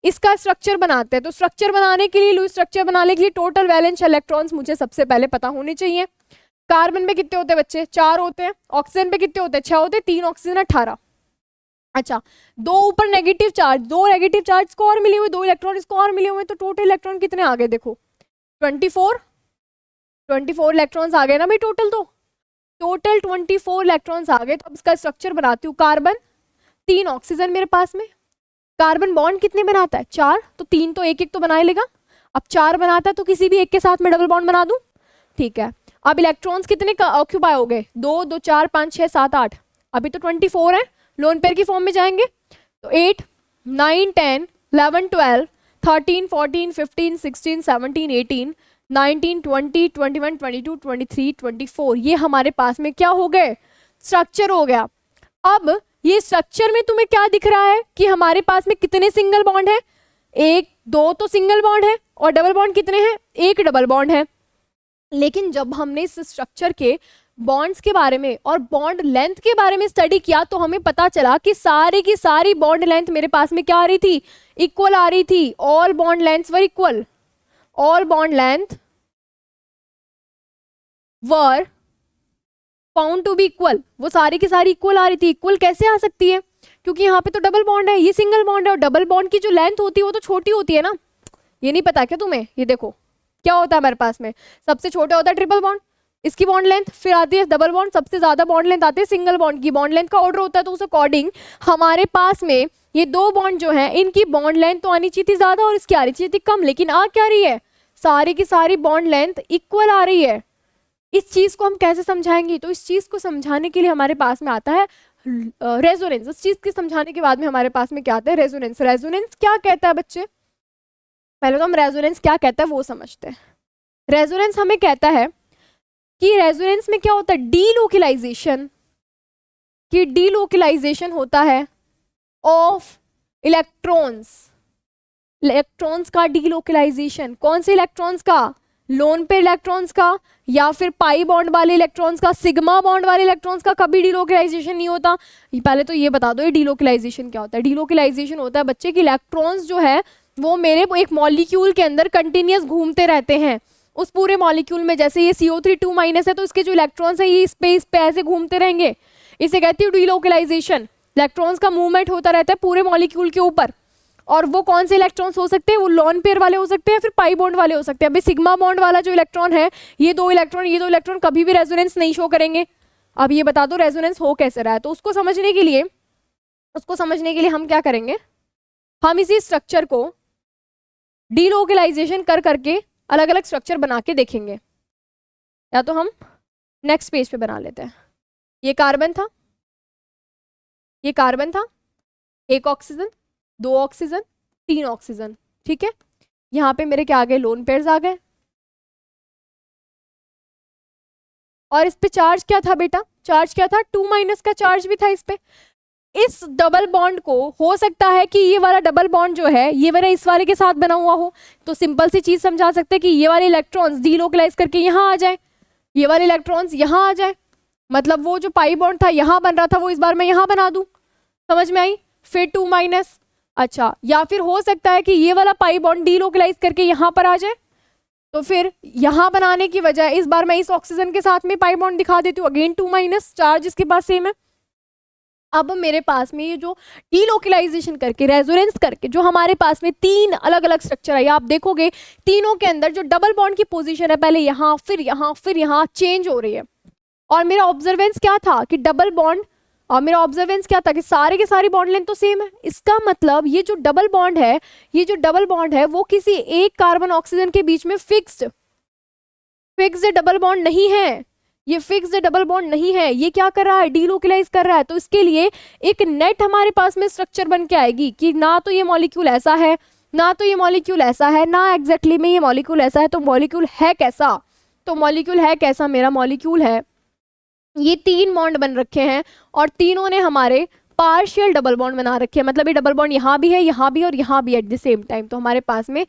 इसका स्ट्रक्चर बनाते हैं। तो स्ट्रक्चर बनाने के लिए, लुईस स्ट्रक्चर बनाने के लिए टोटल वैलेंस इलेक्ट्रॉन्स मुझे सबसे पहले पता होने चाहिए। कार्बन पे कितने होते हैं बच्चे? 4 होते हैं। ऑक्सीजन पे कितने होते हैं? 6 होते हैं। 3 ऑक्सीजन 18। अच्छा, 2 ऊपर नेगेटिव चार्ज, 2 नेगेटिव चार्ज को और मिले हुए, 2 इलेक्ट्रॉन इसको और मिले हुए, तो टोटल इलेक्ट्रॉन कितने आ गए? देखो 24 इलेक्ट्रॉन्स आ गए ना भाई टोटल। तो टोटल 24 इलेक्ट्रॉन्स आ गए। तो अब इसका स्ट्रक्चर बनाती हूँ। कार्बन, 3 ऑक्सीजन मेरे पास में, कार्बन बॉन्ड कितने बनाता है? 4, तो 3 तो एक एक तो बना ही लेगा। अब 4 बनाता है तो किसी भी एक के साथ में डबल बॉन्ड बना दूं, ठीक है। अब इलेक्ट्रॉन्स कितने का ऑक्यूपाई हो गए? 2 2 4 5 6 7 8, अभी तो 24 है, लोन पेयर की फॉर्म में जाएंगे तो 8 9 10 11 12 13 14 15 16 17 18 19 20 21 22 23 24, ये हमारे पास में क्या हो गए? स्ट्रक्चर हो गया। अब ये स्ट्रक्चर में तुम्हें क्या दिख रहा है कि हमारे पास में कितने सिंगल बॉन्ड है? 1 2 तो सिंगल बॉन्ड है, और डबल बॉन्ड कितने हैं? 1 डबल बॉन्ड है। लेकिन जब हमने इस स्ट्रक्चर के बॉन्ड्स के बारे में और बॉन्ड लेंथ के बारे में स्टडी किया तो हमें पता चला कि सारी की सारी बॉन्ड लेंथ मेरे पास में क्या आ रही थी? इक्वल आ रही थी। All bond lengths were equal, all bond length were found to be equal, वो सारी की सारी इक्वल आ रही थी। इक्वल कैसे आ सकती है? क्योंकि यहाँ पे तो डबल बॉन्ड है, ये सिंगल बॉन्ड है, और डबल बॉन्ड की जो लेंथ होती है वो तो छोटी होती है ना। ये नहीं पता क्या तुम्हें? ये देखो क्या होता है हमारे पास में, सबसे छोटा होता है ट्रिपल बॉन्ड, इसकी बॉन्ड लेंथ, फिर आती है डबल बॉन्ड, सबसे ज्यादा बॉन्ड लेंथ आती है सिंगल बॉन्ड की। बॉन्ड लेंथ का ऑर्डर होता है, तो उस अकॉर्डिंग हमारे पास में ये दो बॉन्ड जो है इनकी बॉन्ड लेंथ तो आनी चाहिए थी ज्यादा और इसकी आ रही चाहिए थी कम, लेकिन आ क्या रही है? सारी की सारी बॉन्ड लेंथ इक्वल आ रही है। इस चीज को हम कैसे समझाएंगे? तो इस चीज को समझाने के लिए हमारे पास में आता है रेजोनेंस। इस चीज के समझाने के बाद में हमारे पास में क्या आता है? रेजोनेंस। रेजोनेंस क्या कहता है बच्चे? पहले तो हम रेजोनेंस क्या कहता है वो समझते हैं। रेजोनेंस हमें कहता है कि रेजोनेंस में क्या होता है? डीलोकलाइजेशन, कि डीलोकलाइजेशन होता है ऑफ इलेक्ट्रॉन्स, इलेक्ट्रॉन्स का डीलोकलाइजेशन। कौन से इलेक्ट्रॉन्स का? लोन पेयर इलेक्ट्रॉन्स का, या फिर पाई बॉन्ड वाले इलेक्ट्रॉन्स का, सिग्मा बॉन्ड वाले इलेक्ट्रॉन्स का कभी डीलोकलाइजेशन नहीं होता। पहले तो ये बता दो ये डीलोकलाइजेशन क्या होता है। डीलोकलाइजेशन होता है बच्चे कि इलेक्ट्रॉन्स जो है वो मेरे एक मॉलिक्यूल के अंदर कंटिन्यूस घूमते रहते हैं। उस पूरे मॉलिक्यूल में, जैसे ये CO3 2- है तो इसके जो इलेक्ट्रॉन्स है ये इस पे ऐसे घूमते रहेंगे, इसे कहती है डीलोकलाइजेशन। इलेक्ट्रॉन्स का मूवमेंट होता रहता है पूरे मॉलिक्यूल के ऊपर, और वो कौन से इलेक्ट्रॉन्स हो सकते हैं? वो लॉन पेयर वाले हो सकते हैं, फिर पाई बॉन्ड वाले हो सकते हैं। अभी सिग्मा बॉन्ड वाला जो इलेक्ट्रॉन है, ये दो इलेक्ट्रॉन कभी भी रेजोनेंस नहीं शो करेंगे। अब ये बता दो रेजोनेंस हो कैसे रहा है? तो उसको समझने के लिए हम क्या करेंगे? हम इसी स्ट्रक्चर को डीलोकलाइजेशन कर करके अलग अलग स्ट्रक्चर बना के देखेंगे। या तो हम नेक्स्ट पेज पे बना लेते हैं। ये कार्बन था, ये कार्बन था, 1 ऑक्सीजन, 2 ऑक्सीजन, 3 ऑक्सीजन, ठीक है। यहाँ पे मेरे क्या आ गए? लोन पेयर्स आ गए। और इस पे चार्ज क्या था बेटा? चार्ज क्या था? 2- का चार्ज भी था इस पे। इस डबल बॉन्ड को हो सकता है कि ये वाला डबल बॉन्ड जो है ये वाला इस वाले के साथ बना हुआ हो, तो सिंपल सी चीज समझा सकते हैं कि ये वाले इलेक्ट्रॉन्स डीलोकलाइज करके यहाँ आ जाए, ये वाले इलेक्ट्रॉन्स यहाँ आ जाए, मतलब वो जो पाई बॉन्ड था यहाँ बन रहा था वो इस बार मैं यहाँ बना दूं। समझ में आई? फिर 2-। अच्छा, या फिर हो सकता है कि ये वाला पाई बॉन्ड डीलोकलाइज करके यहाँ पर आ जाए, तो फिर यहाँ बनाने की वजह इस बार मैं इस ऑक्सीजन के साथ में पाई बॉन्ड दिखा देती हूँ, अगेन 2- चार्ज इसके पास सेम है। अब मेरे पास में ये जो डीलोकलाइजेशन करके रेजोनेंस करके जो हमारे पास में 3 अलग अलग स्ट्रक्चर है, आप देखोगे तीनों के अंदर जो डबल बॉन्ड की पोजीशन है पहले यहाँ फिर यहाँ फिर यहाँ चेंज हो रही है। और मेरा ऑब्जर्वेंस क्या था कि डबल बॉन्ड, और मेरा ऑब्जर्वेंस क्या था कि सारे के सारी बॉन्ड लेंथ तो सेम है। इसका मतलब ये जो डबल बॉन्ड है, ये जो डबल बॉन्ड है वो किसी एक कार्बन ऑक्सीजन के बीच में फिक्स्ड डबल बॉन्ड नहीं है। ये फिक्स्ड डबल बॉन्ड नहीं है, ये क्या कर रहा है? डीलोकलाइज कर रहा है। तो इसके लिए एक नेट हमारे पास में स्ट्रक्चर बन के आएगी कि ना तो ये मॉलिक्यूल ऐसा है, ना तो ये मॉलिक्यूल ऐसा है, ना एग्जैक्टली में ये मॉलिक्यूल ऐसा है। तो मॉलिक्यूल है कैसा? तो मॉलिक्यूल है कैसा? मेरा मॉलिक्यूल है, ये 3 बॉन्ड बन रखे हैं और तीनों ने हमारे पार्शियल डबल बॉन्ड बना रखे हैं, मतलब ये डबल बॉन्ड यहाँ भी है, यहाँ भी और यहाँ भी एट द सेम टाइम। तो हमारे पास में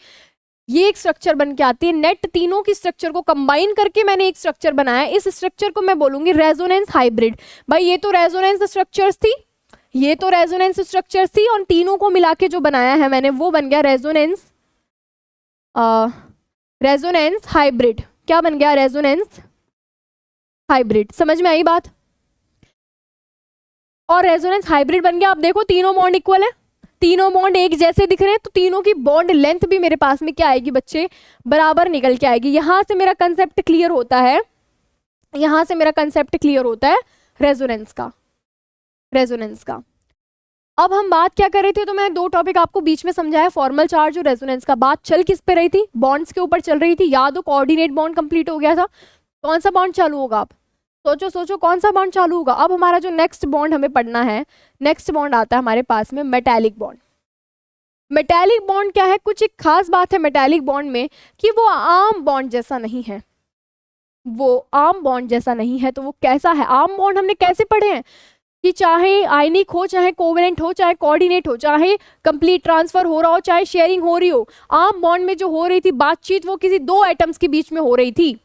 ये एक स्ट्रक्चर बन के आती है। नेट तीनों की स्ट्रक्चर को कंबाइन करके मैंने एक स्ट्रक्चर बनाया। इस स्ट्रक्चर को मैं बोलूंगी रेजोनेंस हाइब्रिड। भाई ये तो रेजोनेंस स्ट्रक्चर्स थी, ये तो रेजोनेंस स्ट्रक्चर्स थी, और तीनों को मिला के जो बनाया है मैंने वो बन गया रेजोनेंस हाइब्रिड। क्या बन गया? Resonance hybrid. समझ में आई बात? और रेजोनेंस हाइब्रिड बन गया। आप देखो तीनों बॉन्ड इक्वल है, तीनों बॉन्ड एक जैसे दिख रहे हैं, तो तीनों की बॉन्ड लेंथ भी मेरे पास में क्या आएगी बच्चे? बराबर निकल के आएगी। यहां से मेरा कंसेप्ट क्लियर होता है, यहां से मेरा कंसेप्ट क्लियर होता है रेजोनेंस का। अब हम बात क्या कर रहे थे, तो मैं दो टॉपिक आपको बीच में समझाया, फॉर्मल चार्ज और रेजोनेंस का। बात चल किस पे रही थी, बॉन्ड्स के ऊपर चल रही थी। याद हो कोऑर्डिनेट बॉन्ड कंप्लीट हो गया था, कौन सा बॉन्ड चालू होगा, आप सोचो सोचो कौन सा बॉन्ड चालू होगा। अब हमारा जो नेक्स्ट बॉन्ड हमें पढ़ना है, नेक्स्ट बॉन्ड आता है हमारे पास में मेटालिक बॉन्ड। मेटालिक बॉन्ड क्या है, कुछ एक खास बात है मेटालिक बॉन्ड में कि वो आम बॉन्ड जैसा नहीं है, वो आम बॉन्ड जैसा नहीं है। तो वो कैसा है, आम बॉन्ड हमने कैसे पढ़े हैं कि चाहे आयनिक हो, चाहे कोवेलेंट हो, चाहे कोऑर्डिनेट हो, चाहे कंप्लीट ट्रांसफर हो रहा हो, चाहे शेयरिंग हो रही हो, आम बॉन्ड में जो हो रही थी बातचीत वो किसी दो एटम्स के बीच में हो रही थी।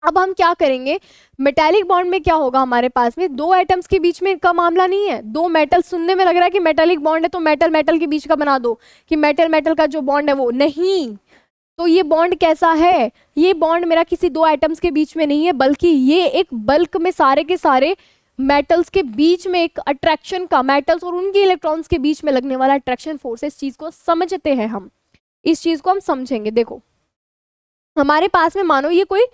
अब हम क्या करेंगे, मेटालिक बॉन्ड में क्या होगा, हमारे पास में दो एटम्स के बीच में का मामला नहीं है, दो मेटल। सुनने में लग रहा है कि मेटालिक बॉन्ड है तो मेटल मेटल के बीच का बना दो कि मेटल मेटल का जो बॉन्ड है वो नहीं। तो ये बॉन्ड कैसा है, ये बॉन्ड मेरा किसी दो एटम्स के बीच में नहीं है, बल्कि ये एक बल्क में सारे के सारे मेटल्स के बीच में एक अट्रैक्शन का, मेटल्स और उनके इलेक्ट्रॉन्स के बीच में लगने वाला अट्रैक्शन फोर्स। इस चीज को समझते हैं हम, इस चीज को हम समझेंगे। देखो हमारे पास में मानो ये कोई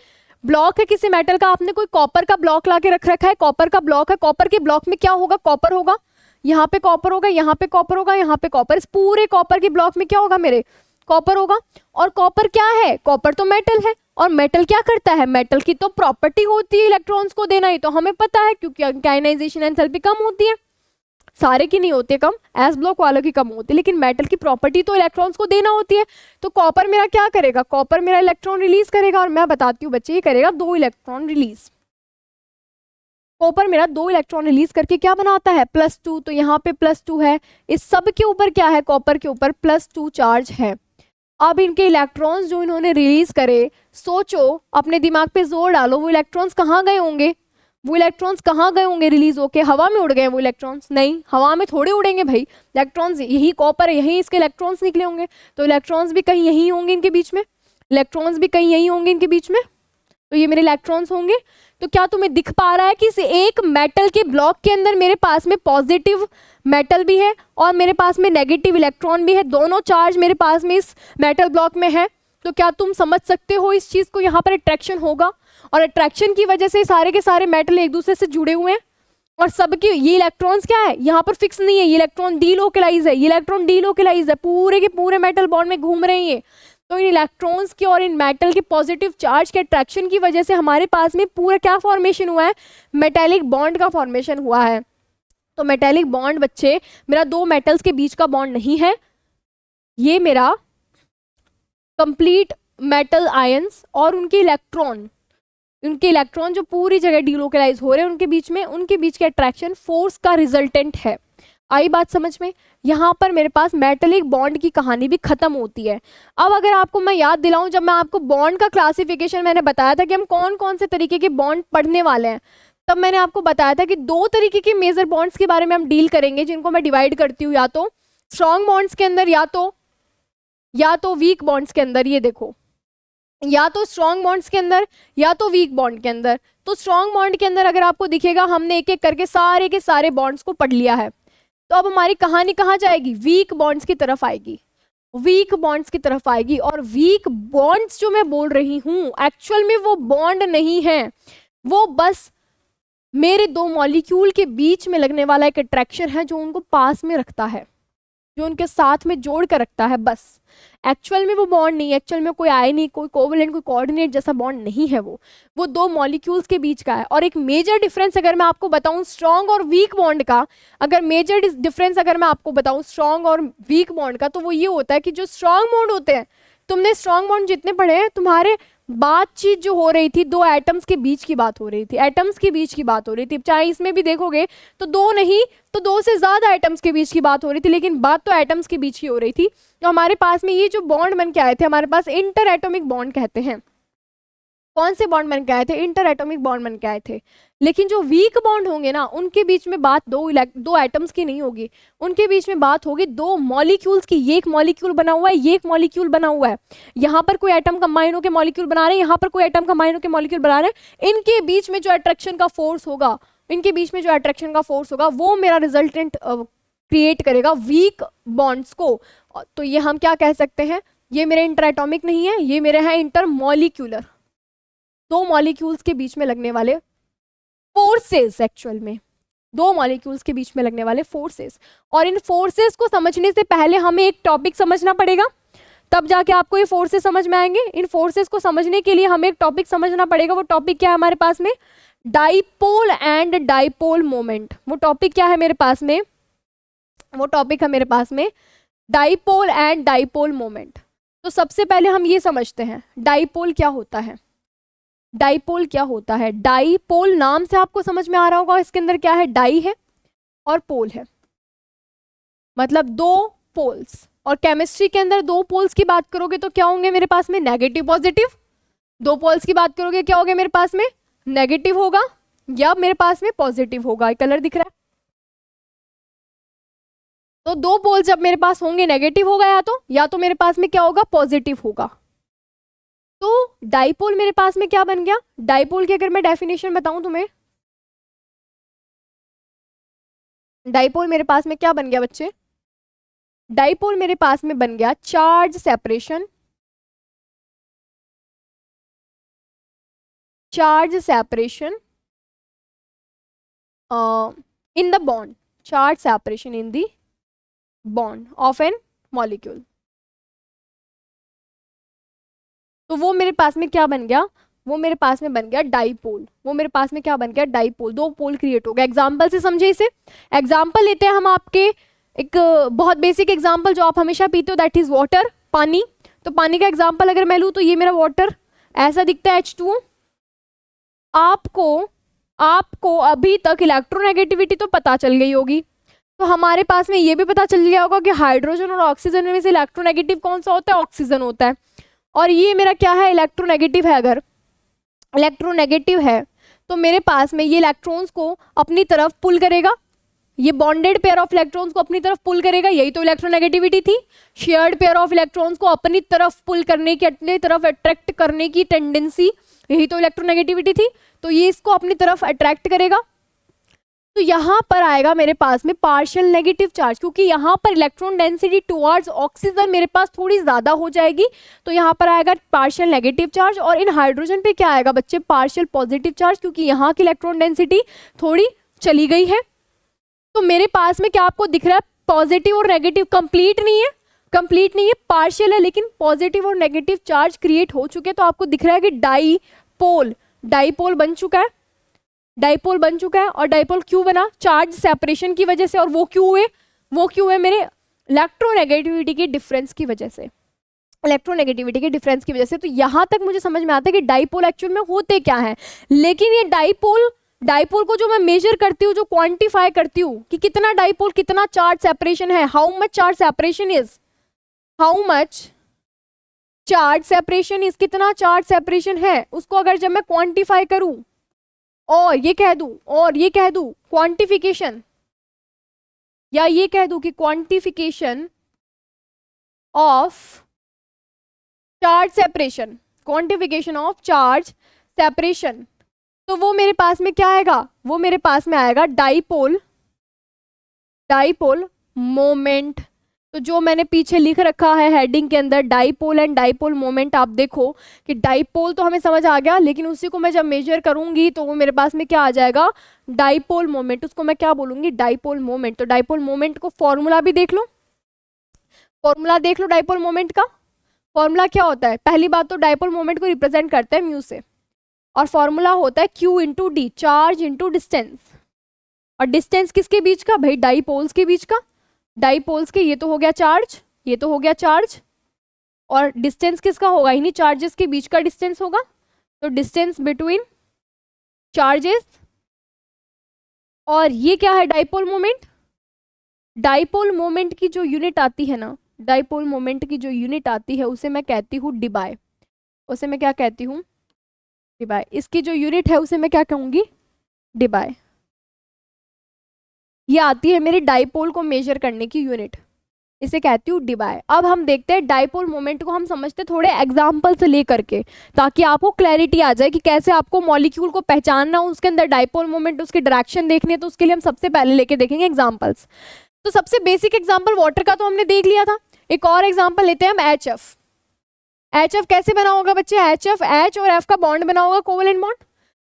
ब्लॉक है किसी मेटल का, आपने कोई कॉपर का ब्लॉक लाके रख रखा है, कॉपर का ब्लॉक है, कॉपर के ब्लॉक में क्या होगा, कॉपर होगा, यहाँ पे कॉपर होगा, यहाँ पे कॉपर होगा, यहाँ पे कॉपर, इस पूरे कॉपर के ब्लॉक में क्या होगा मेरे, कॉपर होगा। और कॉपर क्या है, कॉपर तो मेटल है, और मेटल क्या करता है, मेटल की तो प्रॉपर्टी होती है इलेक्ट्रॉन्स को देना, ही तो हमें पता है, क्योंकि आयनाइजेशन एंथैल्पी कम होती है, सारे की नहीं होती कम, एस ब्लॉक वालों की कम होती है, लेकिन मेटल की प्रॉपर्टी तो इलेक्ट्रॉन्स को देना होती है। तो कॉपर मेरा क्या करेगा, कॉपर मेरा इलेक्ट्रॉन रिलीज करेगा, और मैं बताती हूँ बच्चे ये करेगा दो इलेक्ट्रॉन रिलीज। कॉपर मेरा दो इलेक्ट्रॉन रिलीज करके क्या बनाता है, +2। तो यहाँ पे +2 है, इस सब के ऊपर क्या है, कॉपर के ऊपर +2 चार्ज है। अब इनके इलेक्ट्रॉन्स जो इन्होंने रिलीज करे, सोचो अपने दिमाग पे जोर डालो, वो इलेक्ट्रॉन्स कहाँ गए होंगे, वो इलेक्ट्रॉन्स कहाँ गए होंगे रिलीज होके, हवा में उड़ गए वो इलेक्ट्रॉन्स, नहीं हवा में थोड़े उड़ेंगे भाई, इलेक्ट्रॉन्स यही कॉपर है, यही इसके इलेक्ट्रॉन्स निकले होंगे, तो इलेक्ट्रॉन्स भी कहीं यही होंगे इनके बीच में, इलेक्ट्रॉन्स भी कहीं यही होंगे इनके बीच में, तो ये मेरे इलेक्ट्रॉन्स होंगे। तो क्या तुम्हें दिख पा रहा है कि इस एक मेटल के ब्लॉक के अंदर मेरे पास में पॉजिटिव मेटल भी है और मेरे पास में नेगेटिव इलेक्ट्रॉन भी है, दोनों चार्ज मेरे पास में इस मेटल ब्लॉक में है। तो क्या तुम समझ सकते हो इस चीज को, यहाँ पर अट्रैक्शन होगा, और अट्रैक्शन की वजह से सारे के सारे मेटल एक दूसरे से जुड़े हुए हैं, और सबके ये इलेक्ट्रॉन्स क्या है, यहाँ पर फिक्स नहीं है, ये इलेक्ट्रॉन डीलोकलाइज है, ये इलेक्ट्रॉन डीलोकलाइज है, पूरे के पूरे मेटल बॉन्ड में घूम रहे हैं। तो इन इलेक्ट्रॉन्स के और इन मेटल के पॉजिटिव चार्ज के अट्रैक्शन की वजह से हमारे पास में पूरा क्या फॉर्मेशन हुआ है, मेटेलिक बॉन्ड का फॉर्मेशन हुआ है। तो मेटेलिक बॉन्ड बच्चे मेरा दो मेटल्स के बीच का बॉन्ड नहीं है, ये मेरा कंप्लीट मेटल आयंस और उनके इलेक्ट्रॉन जो पूरी जगह डीलोकलाइज हो रहे हैं उनके बीच के अट्रैक्शन फोर्स का रिजल्टेंट है। आई बात समझ में, यहाँ पर मेरे पास मेटेलिक बॉन्ड की कहानी भी खत्म होती है। अब अगर आपको मैं याद दिलाऊं, जब मैं आपको बॉन्ड का क्लासिफिकेशन मैंने बताया था कि हम कौन कौन से तरीके के बॉन्ड पढ़ने वाले हैं, तब मैंने आपको बताया था कि दो तरीके के मेजर बॉन्ड्स के बारे में हम डील करेंगे, जिनको मैं डिवाइड करती हूँ या तो स्ट्रॉन्ग बॉन्ड्स के अंदर या तो वीक बॉन्ड्स के अंदर। ये देखो, या तो स्ट्रॉन्ग बॉन्ड्स के अंदर या तो वीक बॉन्ड के अंदर। तो स्ट्रॉन्ग बॉन्ड के अंदर अगर आपको दिखेगा हमने एक एक करके सारे के सारे बॉन्ड्स को पढ़ लिया है। तो अब हमारी कहानी कहाँ जाएगी, वीक बॉन्ड्स की तरफ आएगी, वीक बॉन्ड्स की तरफ आएगी। और वीक बॉन्ड्स जो मैं बोल रही हूँ एक्चुअल में वो बॉन्ड नहीं है, वो बस मेरे दो मॉलिक्यूल के बीच में लगने वाला एक अट्रैक्शन है जो उनको पास में रखता है, जो उनके साथ में जोड़ कर रखता है, बस। एक्चुअल में वो बॉन्ड नहीं है, एक्चुअल में कोई आयनिक, कोई कोवेलेंट, कोई कोऑर्डिनेट जैसा बॉन्ड नहीं है, वो दो मॉलिक्यूल्स के बीच का है। और एक मेजर डिफरेंस अगर मैं आपको बताऊं स्ट्रॉन्ग और वीक बॉन्ड का, अगर मेजर डिफरेंस अगर मैं आपको बताऊं स्ट्रॉन्ग और वीक बॉन्ड का, तो वो ये होता है कि जो स्ट्रॉन्ग बॉन्ड होते हैं, तुमने स्ट्रॉन्ग बॉन्ड जितने पढ़े हैं, तुम्हारे बातचीत जो हो रही थी दो एटम्स के बीच की बात हो रही थी, एटम्स के बीच की बात हो रही थी। चाहे इसमें भी देखोगे तो दो नहीं तो दो से ज्यादा एटम्स के बीच की बात हो रही थी, लेकिन बात तो एटम्स के बीच ही हो रही थी। तो हमारे पास में ये जो बॉन्ड बन के आए थे, हमारे पास इंटर एटॉमिक बॉन्ड कहते हैं। कौन से बॉन्ड बन के आए थे, इंटर एटॉमिक बॉन्ड बन के आए थे। लेकिन जो वीक बॉन्ड होंगे ना, उनके बीच में बात दो एटम्स की नहीं होगी, उनके बीच में बात होगी दो मॉलिक्यूल्स की। ये एक मॉलिक्यूल बना हुआ है, ये एक मॉलिक्यूल बना हुआ है, यहाँ पर कोई एटम कंबाइन होकर मॉलिक्यूल बना रहे हैं, यहाँ पर कोई एटम कंबाइन होकर मॉलिक्यूल बना रहे हैं। इनके बीच में जो अट्रैक्शन का फोर्स होगा, वो मेरा रिजल्टेंट क्रिएट करेगा वीक बॉन्ड्स को। तो ये हम क्या कह सकते हैं, ये मेरे इंटर एटॉमिक नहीं है, ये मेरे हैं इंटर मॉलिक्यूलर, दो मॉलिक्यूल्स के बीच में लगने वाले फोर्सेस। एक्चुअल में दो मॉलिक्यूल्स के बीच में लगने वाले फोर्सेस। और इन फोर्सेस को समझने से पहले हमें एक टॉपिक समझना पड़ेगा, तब जाके आपको ये फोर्सेस समझ में आएंगे। इन फोर्सेस को समझने के लिए हमें एक टॉपिक समझना पड़ेगा। वो टॉपिक क्या है हमारे पास में? Dipole and dipole moment. वो टॉपिक क्या है मेरे पास में? वो टॉपिक है मेरे पास में डाइपोल एंड डाइपोल मोमेंट। तो सबसे पहले हम ये समझते हैं डाइपोल क्या होता है। डाइपोल क्या होता है? डाइपोल नाम से आपको समझ में आ रहा होगा, इसके अंदर क्या है? डाई है और पोल है, मतलब दो पोल्स। और केमिस्ट्री के अंदर दो पोल्स की बात करोगे तो क्या होंगे मेरे पास में? Negative positive. दो पोल्स की बात करोगे क्या होगा मेरे पास में? नेगेटिव होगा या मेरे पास में पॉजिटिव होगा। कलर दिख रहा है? तो दो पोल जब मेरे पास होंगे नेगेटिव होगा या तो मेरे पास में क्या होगा? पॉजिटिव होगा। तो डाइपोल मेरे पास में क्या बन गया? डाइपोल की अगर मैं डेफिनेशन बताऊं तुम्हें, डाइपोल मेरे पास में क्या बन गया बच्चे? डाइपोल मेरे पास में बन गया charge separation, charge separation in the bond, charge separation in the bond of a molecule. तो वो मेरे पास में क्या बन गया? वो मेरे पास में बन गया डाइपोल। वो मेरे पास में क्या बन गया? डाइपोल। दो पोल क्रिएट हो गया। एग्जाम्पल से समझे इसे। एग्जाम्पल लेते हैं हम आपके, एक बहुत बेसिक एग्जाम्पल जो आप हमेशा पीते हो, दैट इज वाटर, पानी। तो पानी का एग्जाम्पल अगर मैं लूँ तो ये मेरा वाटर ऐसा दिखता है H2O। आपको अभी तक इलेक्ट्रोनेगेटिविटी तो पता चल गई होगी, तो हमारे पास में ये भी पता चल गया होगा कि हाइड्रोजन और ऑक्सीजन में से इलेक्ट्रोनेगेटिव कौन सा होता है? ऑक्सीजन होता है। और ये मेरा क्या है? इलेक्ट्रोनेगेटिव है। अगर इलेक्ट्रोनेगेटिव है तो मेरे पास में ये इलेक्ट्रॉन्स को अपनी तरफ पुल करेगा, ये बॉन्डेड पेयर ऑफ इलेक्ट्रॉन्स को अपनी तरफ पुल करेगा। यही तो इलेक्ट्रोनेगेटिविटी थी। शेयर्ड पेयर ऑफ इलेक्ट्रॉन्स को अपनी तरफ पुल करने की, अपनी तरफ अट्रैक्ट करने की टेंडेंसी, यही तो इलेक्ट्रोनेगेटिविटी थी। तो ये इसको अपनी तरफ अट्रैक्ट करेगा। तो यहाँ पर आएगा मेरे पास में पार्शियल नेगेटिव चार्ज, क्योंकि यहाँ पर इलेक्ट्रॉन डेंसिटी टुवर्ड्स ऑक्सीजन मेरे पास थोड़ी ज़्यादा हो जाएगी, तो यहाँ पर आएगा पार्शियल नेगेटिव चार्ज। और इन हाइड्रोजन पे क्या आएगा बच्चे? पार्शियल पॉजिटिव चार्ज, क्योंकि यहाँ की इलेक्ट्रॉन डेंसिटी थोड़ी चली गई है। तो मेरे पास में क्या आपको दिख रहा है? पॉजिटिव और नेगेटिव कंप्लीट नहीं है, कंप्लीट नहीं है, पार्शियल है, लेकिन पॉजिटिव और नेगेटिव चार्ज क्रिएट हो चुके हैं। तो आपको दिख रहा है कि डाइपोल, डाइपोल बन चुका है, डाइपोल बन चुका है। और डाइपोल क्यों बना? चार्ज सेपरेशन की वजह से। और वो क्यों हुए? वो क्यों हुए? मेरे इलेक्ट्रोनेगेटिविटी के डिफरेंस की वजह से, इलेक्ट्रोनेगेटिविटी के डिफरेंस की वजह से। तो यहाँ तक मुझे समझ में आता है कि डाइपोल एक्चुअल में होते क्या हैं। लेकिन ये डाइपोल को जो मैं मेजर करती हूँ, जो क्वांटिफाई करती हूँ कि कितना डाइपोल, कितना चार्ज सेपरेशन है, how much charge separation is, how much charge separation is, कितना चार्ज सेपरेशन है, उसको अगर जब मैं क्वांटिफाई करूं और ये कह दूं क्वांटिफिकेशन, या ये कह दूं कि quantification of charge separation, quantification of charge separation, तो वो मेरे पास में क्या आएगा? वो मेरे पास में आएगा डाइपोल, डाइपोल मोमेंट। तो जो मैंने पीछे लिख रखा है हेडिंग के अंदर डाइपोल एंड डाइपोल मोमेंट, आप देखो कि डाइपोल तो हमें समझ आ गया, लेकिन उसी को मैं जब मेजर करूंगी तो वो मेरे पास में क्या आ जाएगा? Dipole moment. उसको मैं क्या बोलूंगी? Dipole moment. तो डाइपोल मोमेंट को फॉर्मूला भी देख लो, फॉर्मूला देख लो डाइपोल मोमेंट का। फॉर्मूला क्या होता है? पहली बात तो डाइपोल मोमेंट को रिप्रेजेंट करते हैं म्यू से, और फॉर्मूला होता है Q into D, charge into distance. और डिस्टेंस किसके बीच का? भाई डाइपोल्स के बीच का, डाइपोल्स के। ये तो हो गया चार्ज, ये तो हो गया चार्ज, और डिस्टेंस किसका होगा? इन्हीं चार्जेस के बीच का डिस्टेंस होगा। तो डिस्टेंस बिटवीन चार्जेस। और ये क्या है? Dipole moment. डाइपोल मोमेंट की जो यूनिट आती है ना, डाइपोल मोमेंट की जो यूनिट आती है उसे मैं कहती हूँ डिबाय, उसे मैं क्या कहती हूँ? डिबाय। इसकी जो यूनिट है उसे मैं क्या कहूंगी? डिबाय। ये आती है मेरे डाइपोल को मेजर करने की यूनिट, इसे कहती हूँ डिबाय। अब हम देखते हैं डाइपोल मोमेंट को हम समझते थोड़े एग्जाम्पल से लेकर के, ताकि आपको क्लैरिटी आ जाए कि कैसे आपको मॉलिक्यूल को पहचानना, उसके अंदर डाइपोल मोमेंट, उसके डायरेक्शन देखनी है। तो उसके लिए हम सबसे पहले लेके देखेंगे एग्जाम्पल्स। तो सबसे बेसिक एग्जाम्पल वाटर का तो हमने देख लिया था। एक और एग्जाम्पल लेते हैं हम HF। HF कैसे बना होगा बच्चे? HF H और F का बॉन्ड बना होगा, कोवेलेंट बॉन्ड।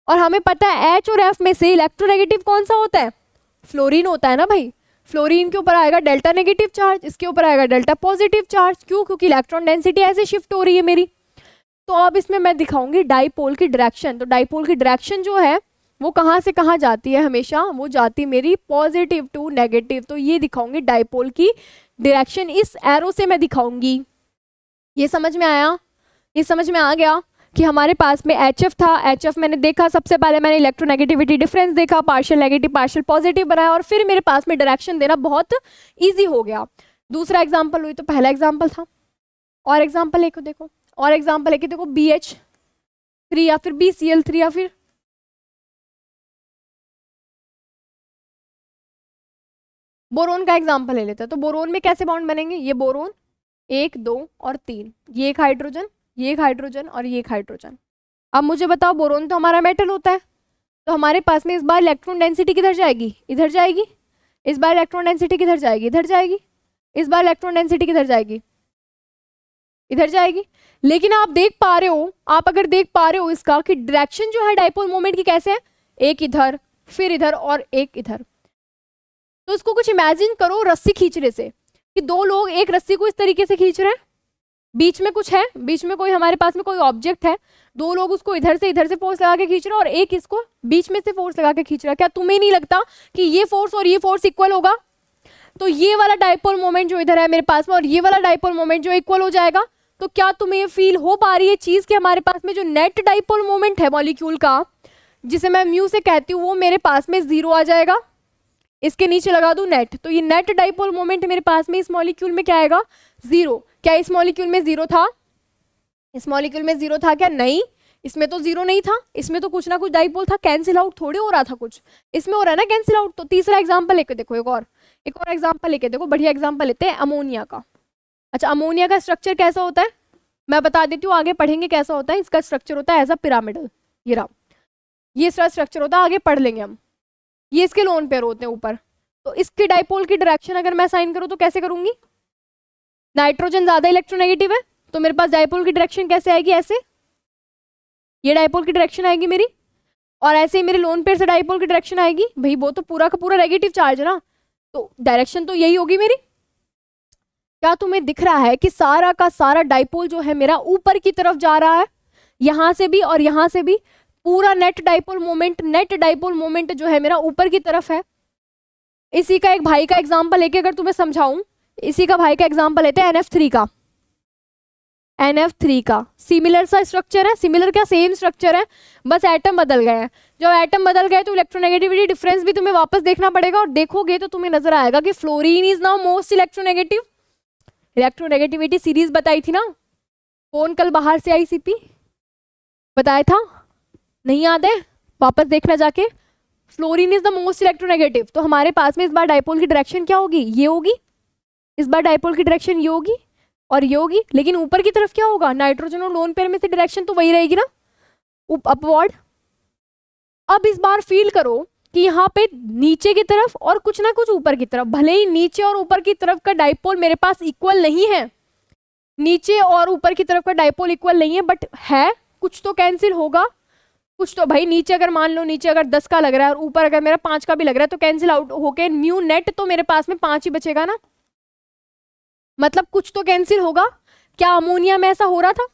और हमें पता है H और F में से इलेक्ट्रोनेगेटिव कौन सा होता है? फ्लोरीन होता है ना भाई, फ्लोरीन के ऊपर आएगा डेल्टा नेगेटिव चार्ज, इसके ऊपर आएगा डेल्टा पॉजिटिव चार्ज। क्यों? क्योंकि इलेक्ट्रॉन डेंसिटी ऐसे शिफ्ट हो रही है मेरी। तो अब इसमें मैं दिखाऊंगी डाइपोल की डायरेक्शन। तो डाइपोल की डायरेक्शन जो है वो कहाँ से कहाँ जाती है? हमेशा वो जाती मेरी पॉजिटिव टू नेगेटिव। तो ये दिखाऊंगी डाइपोल की डायरेक्शन, इस एरो से मैं दिखाऊंगी। ये समझ में आया? ये समझ में आ गया कि हमारे पास में HF था। HF मैंने देखा, सबसे पहले मैंने इलेक्ट्रोनेगेटिविटी डिफरेंस देखा, पार्शियल नेगेटिव पार्शियल पॉजिटिव बनाया, और फिर मेरे पास में डायरेक्शन देना बहुत ईजी हो गया। दूसरा एग्जाम्पल हुई, तो पहला एग्जाम्पल था। और एग्जाम्पल एक देखो, और एग्जाम्पल एक देखो, BH3 या फिर BCl3 या फिर बोरोन का एग्जाम्पल ले लेते हैं। तो बोरोन में कैसे बॉन्ड बनेंगे? ये बोरोन 1 2 और 3, ये एक हाइड्रोजन, ये एक हाइड्रोजन और ये एक हाइड्रोजन। अब मुझे बताओ, बोरोन तो हमारा मेटल होता है, तो हमारे पास में इस बार इलेक्ट्रॉन डेंसिटी किधर जाएगी? इधर जाएगी। इस बार इलेक्ट्रॉन डेंसिटी किधर जाएगी? इधर जाएगी। इस बार इलेक्ट्रॉन डेंसिटी किधर जाएगी? इधर जाएगी। लेकिन आप देख पा रहे हो, आप अगर देख पा रहे हो इसका कि डायरेक्शन जो है डाइपोल मोमेंट की कैसे है, एक इधर, फिर इधर और एक इधर। तो इसको कुछ इमेजिन करो रस्सी खींचने से, कि दो लोग एक रस्सी को इस तरीके से खींच रहे हैं, बीच में कुछ है, बीच में कोई हमारे पास में कोई ऑब्जेक्ट है, दो लोग उसको इधर से फोर्स लगा के खींच रहे हैं और एक इसको बीच में से फोर्स लगा के खींच रहा है। क्या तुम्हें नहीं लगता कि ये फोर्स और ये फोर्स इक्वल होगा? तो ये वाला डाइपोल मोमेंट जो इधर है मेरे पास में और ये वाला डाइपोल मोमेंट जो इक्वल हो जाएगा। तो क्या तुम्हें ये फील हो पा रही है चीज कि हमारे पास में जो नेट डाइपोल मोमेंट है मॉलिक्यूल का, जिसे मैं म्यू से कहती हूँ, वो मेरे पास में 0 आ जाएगा। इसके नीचे लगा दूं नेट, तो ये नेट डाइपोल मोमेंट मेरे पास में इस मॉलिक्यूल में क्या आएगा? 0। क्या इस मॉलिक्यूल में 0 था? इस मॉलिक्यूल में 0 था क्या? नहीं, इसमें तो 0 नहीं था, इसमें तो कुछ ना कुछ डाइपोल था, कैंसिल आउट थोड़ी हो रहा था कुछ, इसमें हो रहा है ना कैंसिल आउट। तो तीसरा एग्जाम्पल लेके देखो, एक और एग्जाम्पल लेके देखो, बढ़िया एग्जाम्पल लेते हैं अमोनिया का। अच्छा, अमोनिया का स्ट्रक्चर कैसा होता है मैं बता देती हूँ, आगे पढ़ेंगे कैसा होता है। इसका स्ट्रक्चर होता है एज अ पिरामिडल, ये रहा, ये इसका स्ट्रक्चर होता है, आगे पढ़ लेंगे हम। ये इसके लोन पेयर होते हैं ऊपर। तो इसके डाइपोल की डायरेक्शन अगर मैं साइन करूँ तो कैसे करूंगी? नाइट्रोजन ज्यादा इलेक्ट्रोनेगेटिव है, तो मेरे पास डाइपोल की डायरेक्शन कैसे आएगी? ऐसे, ये डाइपोल की डायरेक्शन आएगी मेरी, और ऐसे ही मेरे लोन पेयर से डाइपोल की डायरेक्शन आएगी। भाई वो तो पूरा का पूरा नेगेटिव चार्ज है ना, तो डायरेक्शन तो यही होगी मेरी। क्या तुम्हें दिख रहा है कि सारा का सारा डाइपोल जो है मेरा ऊपर की तरफ जा रहा है, यहां से भी और यहां से भी, पूरा नेट डाइपोल मोमेंट जो है मेरा ऊपर की तरफ है। इसी का एक भाई का एग्जांपल लेके अगर तुम्हें समझाऊं, इसी का भाई का एग्जांपल लेते हैं NF3 का। NF3 का सिमिलर सा स्ट्रक्चर है, सिमिलर क्या, सेम स्ट्रक्चर है, बस एटम बदल गए हैं। जब एटम बदल गए तो इलेक्ट्रोनेगेटिविटी डिफरेंस भी तुम्हें वापस देखना पड़ेगा, और देखोगे तो तुम्हें नजर आएगा कि fluorine is now most electronegative. Electronegativity series बताई थी ना, कौन कल बाहर से आई CP बताया था, नहीं याद है? वापस देखना जाके। Fluorine is the most electronegative. तो हमारे पास में इस बार डाइपोल की डायरेक्शन क्या होगी? ये होगी। इस बार डाइपोल की डायरेक्शन ये होगी और ये होगी, लेकिन ऊपर की तरफ क्या होगा? नाइट्रोजन और लोन पेयर में से डायरेक्शन तो वही रहेगी ना, अपवर्ड। अब इस बार फील करो कि यहाँ पे नीचे की तरफ और कुछ ना कुछ ऊपर की तरफ, भले ही नीचे और ऊपर की तरफ का डाइपोल मेरे पास इक्वल नहीं है, नीचे और ऊपर की तरफ का डाइपोल इक्वल नहीं है, बट है कुछ तो कैंसिल होगा, कुछ तो। भाई नीचे अगर मान लो, नीचे अगर 10 का लग रहा है और ऊपर अगर मेरा 5 का भी लग रहा है, तो कैंसिल आउट होके म्यू नेट तो मेरे पास में 5 ही बचेगा ना, मतलब कुछ तो कैंसिल होगा। क्या अमोनिया में ऐसा हो रहा था?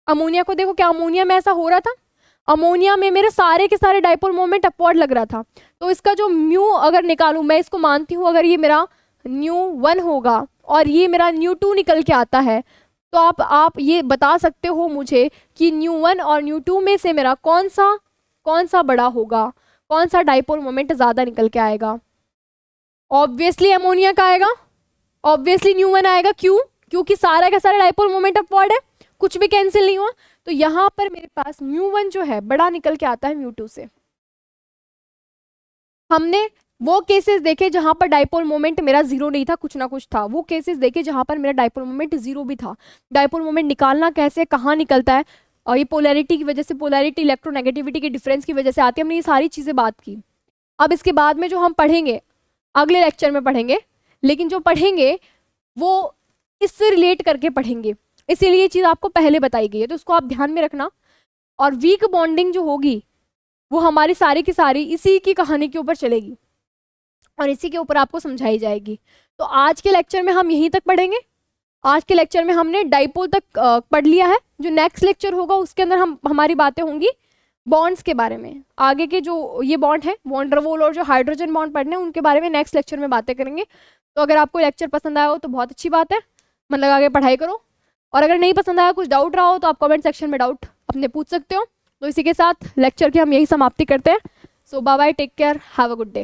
अमोनिया को देखो, क्या अमोनिया में ऐसा हो रहा था? अमोनिया में मेरे सारे के सारे डाइपोल मोमेंट अपवर्ड लग रहा था। तो इसका जो म्यू अगर निकालूं, मैं इसको मानती हूं अगर ये मेरा μ1 होगा और ये मेरा μ2 निकल के आता है, तो आप ये बता सकते हो मुझे कि μ1 और μ2 में से मेरा कौन सा बड़ा होगा, कौन सा डाइपोल मोमेंट ज्यादा निकल के आएगा? ऑब्वियसली अमोनिया का आएगा, ऑब्वियसली μ1 आएगा। क्यों? क्योंकि सारा का सारा डाइपोल मोमेंट अपवर्ड है, कुछ भी कैंसिल नहीं हुआ। तो यहाँ पर मेरे पास μ1 जो है बड़ा निकल के आता है μ2 से। हमने वो केसेस देखे जहां पर डाइपोल मोमेंट मेरा 0 नहीं था, कुछ ना कुछ था। वो केसेस देखे जहां पर मेरा डाइपोल मोमेंट 0 भी था। डाइपोल मोमेंट निकालना कैसे, कहाँ निकलता है, और ये पोलैरिटी की वजह से, पोलैरिटी इलेक्ट्रोनेगेटिविटी के डिफरेंस की वजह से आती है। हमने ये सारी चीजें बात की। अब इसके बाद में जो हम पढ़ेंगे अगले लेक्चर में पढ़ेंगे, लेकिन जो पढ़ेंगे वो इससे रिलेट करके पढ़ेंगे, इसीलिए ये चीज आपको पहले बताई गई है, तो उसको आप ध्यान में रखना। और वीक बॉन्डिंग जो होगी वो हमारी सारी की सारी इसी की कहानी के ऊपर चलेगी। और इसी के ऊपर आपको समझाई जाएगी। तो आज के लेक्चर में हम यहीं तक पढ़ेंगे। आज के लेक्चर में हमने डाइपोल तक पढ़ लिया है। जो नेक्स्ट लेक्चर होगा उसके अंदर हमारी बातें होंगी बॉन्ड्स के बारे में। आगे के जो ये बॉन्ड है, वॉन डर वॉल और जो हाइड्रोजन बॉन्ड पढ़ने हैं उनके बारे में नेक्स्ट लेक्चर में बातें करेंगे। तो अगर आपको लेक्चर पसंद आया हो तो बहुत अच्छी बात है, मन लगा के पढ़ाई करो। और अगर नहीं पसंद आया, कुछ डाउट रहा हो, तो आप कमेंट सेक्शन में डाउट अपने पूछ सकते हो। तो इसी के साथ लेक्चर की हम यही समाप्ति करते हैं। So bye bye, take care, have a good day.